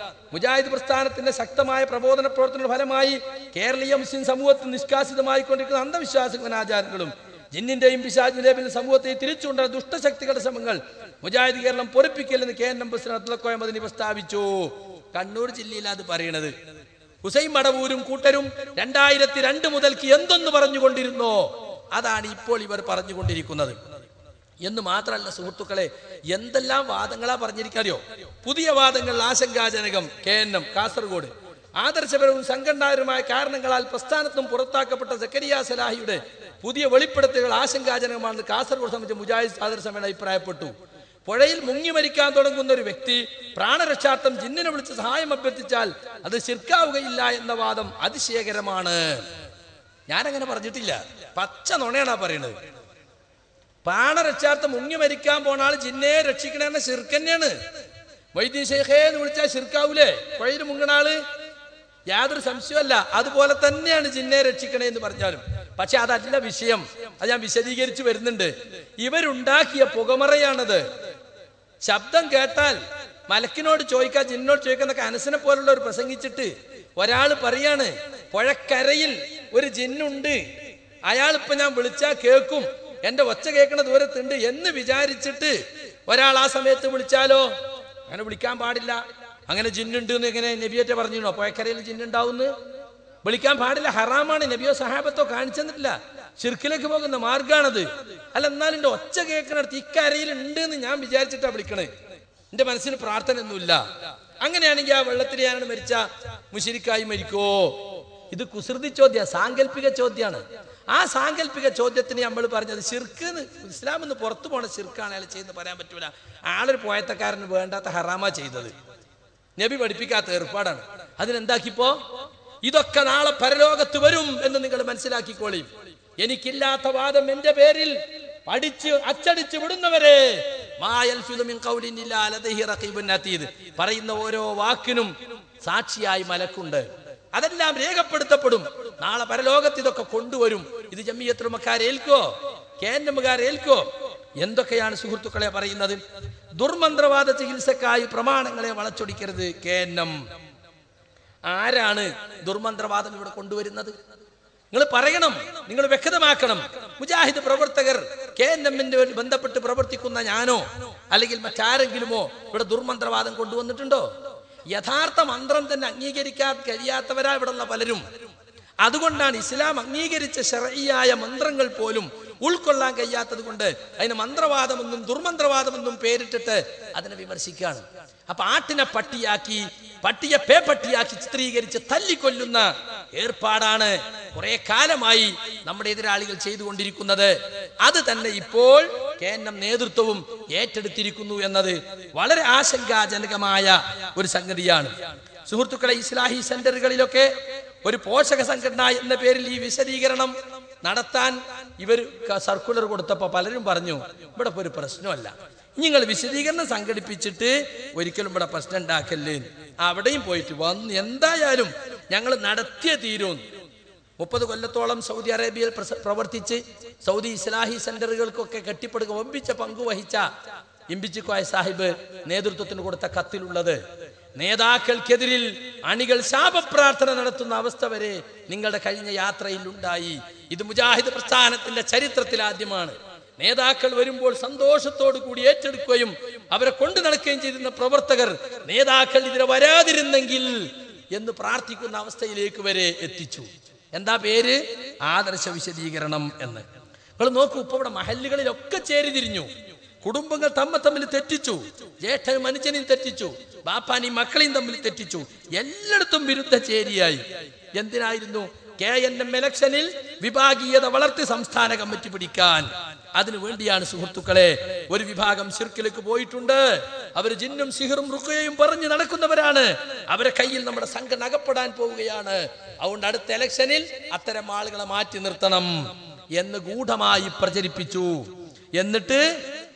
മുജാഹിദ് പ്രസ്ഥാനത്തിന്റെ ശക്തമായ പ്രബോധന പ്രവർത്തന ഫലമായി കേരളീയ മുസ്ലിം സമൂഹത്തിൽ നിഷ്കാസിതമായിക്കൊണ്ടിരിക്കുന്ന അന്ധവിശ്വാസങ്ങളും അനാചാരങ്ങളും ജിന്നിന്റെയും പിശാചിന്റെയും സമൂഹത്തെ തിരിച്ചുകൊണ്ടുവരാൻ ദുഷ്ടശക്തികളുടെ ശ്രമങ്ങൾ മുജാഹിദ് കേരളം പൊറിപ്പിക്കില്ലെന്ന് KNM പ്രസിഡന്റ് അബ്ദുൽ ഖാദർ മദനി പ്രസ്താവിച്ചു. കണ്ണൂർ ജില്ലയിലാണ് അത് പറയണത്. ഹുസൈൻ മടവൂരും കൂട്ടരും 2002 മുതൽക്ക് എന്തൊന്ന് പറഞ്ഞുകൊണ്ടിരുന്നോ അതാണ് ഇപ്പോൾ ഇവർ പറഞ്ഞുകൊണ്ടിരിക്കുന്നത് എന്ന് മാത്രമല്ല സുഹൃത്തുക്കളെ, എന്തെല്ലാം വാദങ്ങളാ പറഞ്ഞിരിക്കാറിയോ? പുതിയ വാദങ്ങൾ ആശങ്കാജനകം. KNM കാസർഗോഡ് ആദർശപരവും സംഘടനാപരമായ കാരണങ്ങളാൽ പ്രസ്ഥാനത്തും പുറത്താക്കപ്പെട്ട സക്കരിയ സലാഹിയുടെ പുതിയ വെളിപ്പെടുത്തലുകൾ ആശങ്കാജനകമാണെന്ന് കാസർഗോഡ് സംബന്ധിച്ച മുജാഹിദ് ആദർശമേന അഭിപ്രായപ്പെട്ടു. പുഴയിൽ മുങ്ങി മരിക്കാൻ തുടങ്ങുന്ന ഒരു വ്യക്തി പ്രാണരക്ഷാർത്ഥം ജിന്നിനെ വിളിച്ച് സഹായം അഭ്യർത്ഥിച്ചാൽ അത് ശിർക്കാവുകയില്ല എന്ന വാദം അതിശയകരമാണ്. ഞാനങ്ങനെ പറഞ്ഞിട്ടില്ല, പച്ച നുണയാണാ പറയുന്നത്. പ്രാണരക്ഷാർത്ഥം മുങ്ങി മരിക്കാൻ പോണ ആൾ ജിന്നെ രക്ഷിക്കണമെന്ന ശിർക്ക് മൊയ്തീൻ ശൈഖേ എന്ന് വിളിച്ചാൽ ശിർക്കാവൂലേ? പുഴയിൽ മുങ്ങണ ആള് യാതൊരു സംശയമല്ല. അതുപോലെ തന്നെയാണ് ജിന്നെ രക്ഷിക്കണേ എന്ന് പറഞ്ഞാലും. പക്ഷെ അതല്ല വിഷയം. അത് ഞാൻ വിശദീകരിച്ചു വരുന്നുണ്ട്. ഇവരുണ്ടാക്കിയ പുകമറയാണത്. ശബ്ദം കേട്ടാൽ മലക്കിനോട് ചോദിക്കാം, ജിന്നോട് ചോദിക്കുന്നൊക്കെ അനസിനെ പോലുള്ളവർ പ്രസംഗിച്ചിട്ട് ഒരാൾ പറയാണ് പുഴക്കരയിൽ ഒരു ജിന്നുണ്ട്, അയാളിപ്പോ ഞാൻ വിളിച്ചാൽ കേൾക്കും, എന്റെ ഒച്ച കേൾക്കണ ദൂരത്തുണ്ട് എന്ന് വിചാരിച്ചിട്ട് ഒരാൾ ആ സമയത്ത് വിളിച്ചാലോ? അങ്ങനെ വിളിക്കാൻ പാടില്ല. അങ്ങനെ ജിന്നുണ്ട് എന്ന് എങ്ങനെ നബിയൊക്കെ പറഞ്ഞിരുന്നോ? പുഴക്കരയിൽ ജിന്നുണ്ടാവുന്ന് വിളിക്കാൻ പാടില്ല, ഹറാമാണ്. നബിയോ സഹാബത്തോ കാണിച്ചെന്നിട്ടില്ല. ശിർക്കിലേക്ക് പോകുന്ന മാർഗാണത്. അല്ല, എന്നാലും എൻ്റെ ഒച്ച കേൾക്കുന്നിടത്ത് ഇക്കരയിൽ ഉണ്ട് എന്ന് ഞാൻ വിചാരിച്ചിട്ടാ വിളിക്കണേ. എന്റെ മനസ്സിന് പ്രാർത്ഥന ഒന്നുമില്ല. അങ്ങനെയാണെങ്കിൽ ആ വെള്ളത്തിൽ ഞാനാണ് മരിച്ച മുശ്രിക്കായി മരിക്കോ? ഇത് കുസൃതി ചോദ്യ, സാങ്കല്പിക ചോദ്യമാണ്. ആ സാങ്കല്പിക ചോദ്യത്തിന് നമ്മൾ പറഞ്ഞത് ശിർക്ക് ഇസ്ലാം എന്ന് പുറത്തു പോണ ശിർക്കാണ് അയാൾ ചെയ്യുന്നത് പറയാൻ പറ്റൂല. ആളൊരു പോയത്തക്കാരന് വേണ്ടാത്ത ഹറാമ ചെയ്തത്, നബി പഠിപ്പിക്കാത്ത ഏർപ്പാടാണ്. അതിനെന്താക്കിപ്പോ ഇതൊക്കെ നാളെ പരലോകത്ത് വരും എന്ന് നിങ്ങൾ മനസ്സിലാക്കിക്കോളി. എനിക്കില്ലാത്ത വാദം എന്റെ പേരിൽ പഠിച്ച് അച്ചടിച്ച് വിടുന്നവരെ പറയുന്ന ഓരോ വാക്കിനും സാക്ഷിയായി മലക്കുണ്ട്. അതെല്ലാം രേഖപ്പെടുത്തപ്പെടും. നാളെ പരലോകത്ത് ഇതൊക്കെ കൊണ്ടുവരും. ഇത് ജമിയത്തുൽ ഉലമക്കാരെ ഏൽക്കോ? KNMകാരെ ഏൽക്കോ? എന്തൊക്കെയാണ് സുഹൃത്തുക്കളെ പറയുന്നത്? ദുർമന്ത്രവാദ ചികിത്സക്കായി പ്രമാണങ്ങളെ വളച്ചൊടിക്കരുത്. KNM ആരാണ് ദുർമന്ത്രവാദം ഇവിടെ കൊണ്ടുവരുന്നത്? നിങ്ങൾ പറയണം, നിങ്ങൾ വ്യക്തമാക്കണം. മുജാഹിദ് പ്രവർത്തകർ KNMന്റെ ബന്ധപ്പെട്ട് പ്രവർത്തിക്കുന്ന ഞാനോ അല്ലെങ്കിൽ മറ്റാരെങ്കിലുമോ ഇവിടെ ദുർമന്ത്രവാദം കൊണ്ടുവന്നിട്ടുണ്ടോ? യഥാർത്ഥ മന്ത്രം തന്നെ അംഗീകരിക്കാൻ കഴിയാത്തവരാ ഇവിടെയുള്ള പലരും. അതുകൊണ്ടാണ് ഇസ്ലാം അംഗീകരിച്ച ശർഈയായ മന്ത്രങ്ങൾ പോലും ഉൾക്കൊള്ളാൻ കഴിയാത്തത് കൊണ്ട് അതിന് മന്ത്രവാദമെന്നും ദുർമന്ത്രവാദമെന്നും പേരിട്ടിട്ട് അതിനെ വിമർശിക്കുകയാണ്. അപ്പൊ ആട്ടിനെ പട്ടിയാക്കി, പട്ടിയെ പേപ്പട്ടിയാക്കി ചിത്രീകരിച്ച് തല്ലിക്കൊല്ലുന്ന ഏർപ്പാടാണ് കുറെ കാലമായി നമ്മുടെ എതിരാളികൾ ചെയ്തുകൊണ്ടിരിക്കുന്നത്. അത് തന്നെ ഇപ്പോൾ KNM നേതൃത്വവും ഏറ്റെടുത്തിരിക്കുന്നു എന്നത് വളരെ ആശങ്കാജനകമായ ഒരു സംഗതിയാണ്. സുഹൃത്തുക്കളെ, ഇസ്ലാഹി സെന്ററുകളിലൊക്കെ ഒരു പോഷക സംഘടന എന്ന പേരിൽ ഈ വിശദീകരണം നടത്താൻ ഇവർ സർക്കുലർ കൊടുത്തപ്പോൾ പലരും പറഞ്ഞു ഇവിടെ ഒരു പ്രശ്നമല്ല, നിങ്ങൾ വിശദീകരണം സംഘടിപ്പിച്ചിട്ട് ഒരിക്കലും ഇവിടെ പ്രശ്നം ഉണ്ടാക്കല്ലേ. അവിടെയും പോയിട്ട് വന്ന് എന്തായാലും ഞങ്ങൾ നടത്തിയ തീരും. 30 കൊല്ലത്തോളം സൗദി അറേബ്യയിൽ പ്രവർത്തിച്ച് സൗദി ഇസ്ലാഹി സെന്ററുകൾക്കൊക്കെ കെട്ടിപ്പടുക്ക ഒമ്പിച്ച പങ്കുവഹിച്ച ഇമ്പിച്ചിക്കോയ സാഹിബ് നേതൃത്വത്തിന് കൊടുത്ത കത്തിലുള്ളത് നേതാക്കൾക്കെതിരിൽ അണികൾ ശാപപ്രാർത്ഥന നടത്തുന്ന അവസ്ഥ വരെ നിങ്ങളുടെ കഴിഞ്ഞ യാത്രയിൽ ഉണ്ടായി. ഇത് മുജാഹിദ് പ്രസ്ഥാനത്തിന്റെ ചരിത്രത്തിൽ ആദ്യമാണ്. നേതാക്കൾ വരുമ്പോൾ സന്തോഷത്തോടു കൂടി ഏറ്റെടുക്കുകയും അവരെ കൊണ്ടു നടക്കുകയും ചെയ്തിരുന്ന പ്രവർത്തകർ നേതാക്കൾ ഇതിനെ വരാതിരുന്നെങ്കിൽ എന്ന് പ്രാർത്ഥിക്കുന്ന അവസ്ഥയിലേക്ക് വരെ എത്തിച്ചു. എന്താ പേര്? ആദർശ വിശദീകരണം എന്ന്. നിങ്ങൾ നോക്കൂ, ഇപ്പൊ ഇവിടെ മഹല്ലുകളിലൊക്കെ ചേരിതിരിഞ്ഞു. കുടുംബങ്ങൾ തമ്മിൽ തെറ്റിച്ചു, ജ്യേഷ്ഠനും അനുജനെയും തെറ്റിച്ചു, ബാപ്പാനെയും മക്കളെയും തമ്മിൽ തെറ്റിച്ചു. എല്ലായിടത്തും വിരുദ്ധ ചേരിയായി. എന്തിനായിരുന്നു? KNM ഇലക്ഷനിൽ വിഭാഗീയത വളർത്തി സംസ്ഥാന കമ്മിറ്റി പിടിക്കാൻ. അതിനു വേണ്ടിയാണ് സുഹൃത്തുക്കളെ. ഒരു വിഭാഗം ശിർക്കിലേക്ക് പോയിട്ടുണ്ട്. അവർ ജിന്നും സിഹറും റുഖ്യയും പറഞ്ഞു നടക്കുന്നവരാണ്. അവരെ കയ്യിൽ നമ്മുടെ സംഘടന അകപ്പെടാൻ പോവുകയാണ്. അതുകൊണ്ട് അടുത്ത ഇലക്ഷനിൽ അത്തരം ആളുകളെ മാറ്റി നിർത്തണം എന്ന് ഗൂഢമായി പ്രചരിപ്പിച്ചു. എന്നിട്ട്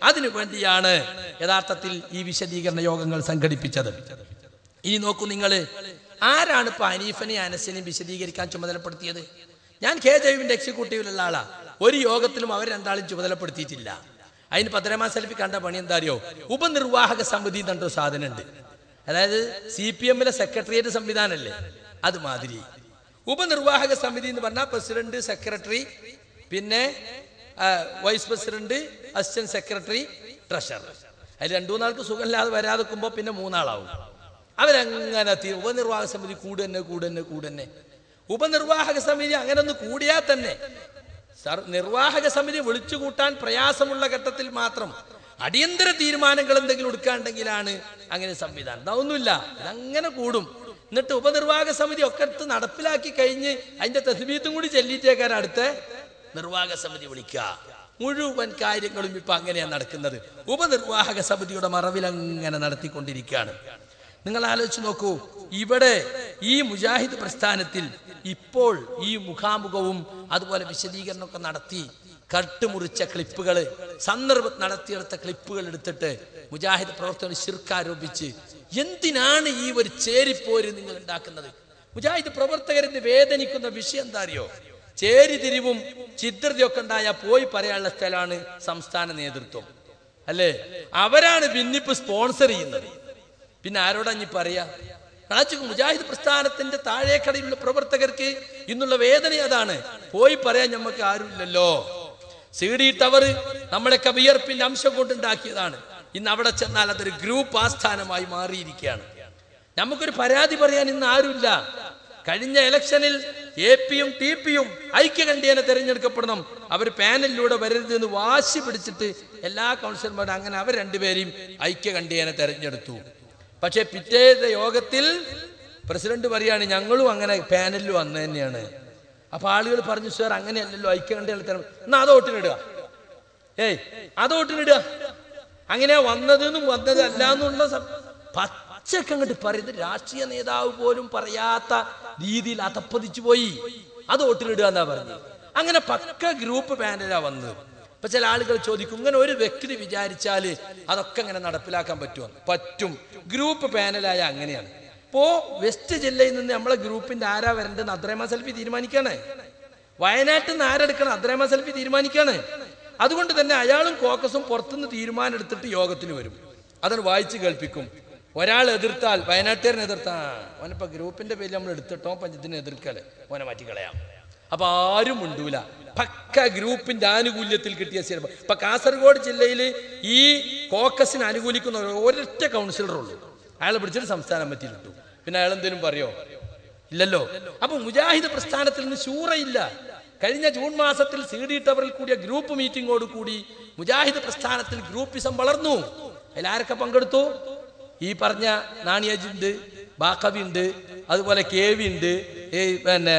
അതിനു വേണ്ടിയാണ് യഥാർത്ഥത്തിൽ ഈ വിശദീകരണ യോഗങ്ങൾ സംഘടിപ്പിച്ചത്. ഇനി നോക്കൂ നിങ്ങൾ, ആരാണ് ഇപ്പൊ ഹനീഫനെയും അനസിനെയും വിശദീകരിക്കാൻ ചുമതലപ്പെടുത്തിയത്? ഞാൻ KJUവിന്റെ എക്സിക്യൂട്ടീവിലുള്ള ആളാ. ഒരു യോഗത്തിലും അവർ രണ്ടാളും ചുമതലപ്പെടുത്തിയിട്ടില്ല. അതിന് പത്തരമാൻ സലഫി കണ്ട പണി എന്താ അറിയോ? ഉപനിർവാഹക സമിതി എന്നൊരു സാധനം ഉണ്ട്. അതായത് CPMലെ സെക്രട്ടേറിയറ്റ് സംവിധാനമല്ലേ, അതുമാതിരി ഉപനിർവാഹക സമിതി എന്ന് പറഞ്ഞാൽ പ്രസിഡന്റ്, സെക്രട്ടറി, പിന്നെ vice president, assistant secretary, treasurer. അതിൽ 2-3 ആൾക്ക് സുഖമില്ലാതെ വരാതെ നിൽക്കുമ്പോൾ പിന്നെ 3 ആളാവും. അവരങ്ങനെ ഉപനിർവാഹക സമിതി കൂടന്നെ. ഉപനിർവാഹക സമിതി അങ്ങനെ ഒന്ന് കൂടിയാൽ തന്നെ നിർവാഹക സമിതി വിളിച്ചു കൂട്ടാൻ പ്രയാസമുള്ള ഘട്ടത്തിൽ മാത്രം അടിയന്തര തീരുമാനങ്ങൾ എന്തെങ്കിലും എടുക്കാണ്ടെങ്കിലാണ് അങ്ങനെ സംവിധാനം. അതൊന്നുമില്ല, ഇതങ്ങനെ കൂടും. എന്നിട്ട് ഉപനിർവാഹക സമിതി ഒക്കെ എടുത്ത് നടപ്പിലാക്കി കഴിഞ്ഞ് അതിന്റെ തസ്ബീത്തും കൂടി ചെല്ലിയിട്ടേക്കാൻ അടുത്ത നിർവാഹക സമിതി വിളിക്കുക. മുഴുവൻ കാര്യങ്ങളും ഇപ്പൊ അങ്ങനെയാണ് നടക്കുന്നത്. ഉപനിർവാഹക സമിതിയുടെ മറവിൽ അങ്ങനെ നടത്തിക്കൊണ്ടിരിക്കുകയാണ്. നിങ്ങൾ ആലോചിച്ച് നോക്കൂ, ഇവിടെ ഈ മുജാഹിദ് പ്രസ്ഥാനത്തിൽ ഇപ്പോൾ ഈ മുഖാമുഖവും അതുപോലെ വിശദീകരണമൊക്കെ നടത്തി കട്ടുമുറിച്ച ക്ലിപ്പുകൾ, സന്ദർഭം നടത്തിയെടുത്ത ക്ലിപ്പുകൾ എടുത്തിട്ട് മുജാഹിദ് പ്രവർത്തകർ ശിർക്കാരോപിച്ച് എന്തിനാണ് ഈ ഒരു ചേരിപ്പോര് നിങ്ങൾ ഉണ്ടാക്കുന്നത്? മുജാഹിദ് പ്രവർത്തകരിന് വേദനിക്കുന്ന വിഷയം എന്താ അറിയോ? ചേരിതിരിവും ചിത്രതയൊക്കെ ഉണ്ടായാൽ പോയി പറയാനുള്ള സ്ഥലമാണ് സംസ്ഥാന നേതൃത്വം, അല്ലേ? അവരാണ് ഭിന്നിപ്പ് സ്പോൺസർ ചെയ്യുന്നത്. പിന്നെ ആരോടാ ഇനി പറയാ? മുജാഹിദ് പ്രസ്ഥാനത്തിന്റെ താഴേക്കടയിലുള്ള പ്രവർത്തകർക്ക് ഇന്നുള്ള വേദന അതാണ്. പോയി പറയാൻ നമുക്ക് ആരുമില്ലല്ലോ. CD ടവർ നമ്മളൊക്കെ വിയർപ്പിന്റെ അംശം കൊണ്ടുണ്ടാക്കിയതാണ്. ഇന്ന് അവിടെ ചെന്നാൽ അതൊരു ഗ്രൂപ്പ് ആസ്ഥാനമായി മാറിയിരിക്കുകയാണ്. നമുക്കൊരു പരാതി പറയാൻ ഇന്ന് ആരുമില്ല. കഴിഞ്ഞ ഇലക്ഷനിൽ APയും TPയും ഐക്യകണ്ഠ്യേന തെരഞ്ഞെടുക്കപ്പെടണം, അവർ പാനലിലൂടെ വരരുത് എന്ന് വാശി പിടിച്ചിട്ട് എല്ലാ കൗൺസിലർമാരും അങ്ങനെ അവർ രണ്ടുപേരെയും ഐക്യകണ്ഠ്യേന തെരഞ്ഞെടുത്തു. പക്ഷെ പിറ്റേത്തെ യോഗത്തിൽ പ്രസിഡന്റ് പറയാണ് ഞങ്ങളും അങ്ങനെ പാനലിൽ വന്നു തന്നെയാണ്. അപ്പൊ ആളുകൾ പറഞ്ഞു സാർ അങ്ങനെയല്ലല്ലോ, ഐക്യകണ്ഠ്യേന എന്നാ അതോട്ടിനിടുക, അതോട്ടിനിടുക, അങ്ങനെയാ വന്നതെന്നും വന്നതല്ല എന്നുള്ള പച്ചക്ക് അങ്ങോട്ട് പറയുന്നത് രാഷ്ട്രീയ നേതാവ് പോലും പറയാത്ത രീതിയിൽ അതപ്പതിച്ചു പോയി. അത് വോട്ടിലിടുക എന്നാ പറഞ്ഞത്. അങ്ങനെ പക്ക ഗ്രൂപ്പ് പാനലാ വന്നത്. ഇപ്പൊ ചില ആളുകൾ ചോദിക്കും ഇങ്ങനെ ഒരു വ്യക്തി വിചാരിച്ചാല് അതൊക്കെ ഇങ്ങനെ നടപ്പിലാക്കാൻ പറ്റുമോ? പറ്റും. ഗ്രൂപ്പ് പാനലായ അങ്ങനെയാണ്. ഇപ്പോ വെസ്റ്റ് ജില്ലയിൽ നിന്ന് നമ്മളെ ഗ്രൂപ്പിന്റെ ആരാ വരേണ്ടത് അദ്രൈമ സൽഫി തീരുമാനിക്കാണ്. വയനാട്ടിൽ നിന്ന് ആരെടുക്കണം അദ്രൈമ സൽഫി തീരുമാനിക്കാണ്. അതുകൊണ്ട് തന്നെ അയാളും കോക്കസും പുറത്തുനിന്ന് തീരുമാനം എടുത്തിട്ട് യോഗത്തിന് വരും. അതാണ് വായിച്ച് കേൾപ്പിക്കും. ഒരാൾ എതിർത്താൽ വയനാട്ടുകാരനെ എതിർത്താൽ ഓനിപ്പോ ഗ്രൂപ്പിന്റെ പേരിൽ നമ്മൾ എടുത്തിട്ടോ പഞ്ചത്തിന് എതിർക്കല് ഓനെ മാറ്റിക്കളയാം. അപ്പൊ ആരും ഉണ്ടൂല. പക്ക ഗ്രൂപ്പിന്റെ ആനുകൂല്യത്തിൽ കിട്ടിയ സിനിമ. ഇപ്പൊ കാസർഗോഡ് ജില്ലയിൽ ഈ കോക്കസിന് അനുകൂലിക്കുന്ന ഒരൊറ്റ കൗൺസിലറുള്ളൂ. അയാളെ പിടിച്ചിട്ട് സംസ്ഥാന കമ്മിറ്റിയിൽ ഇട്ടു. പിന്നെ അയാൾ എന്തേലും പറയോ? ഇല്ലല്ലോ. അപ്പൊ മുജാഹിദ് പ്രസ്ഥാനത്തിൽ നിന്ന് ശൂറയില്ല. കഴിഞ്ഞ ജൂൺ മാസത്തിൽ CD ടവറിൽ കൂടിയ ഗ്രൂപ്പ് മീറ്റിംഗോട് കൂടി മുജാഹിദ് പ്രസ്ഥാനത്തിൽ ഗ്രൂപ്പിസം വളർന്നു. അതിലാരൊക്കെ പങ്കെടുത്തു? ഈ പറഞ്ഞ നാണിയജ് ഉണ്ട്, ബാക്കവി ഉണ്ട്, അതുപോലെ KV ഉണ്ട്, പിന്നെ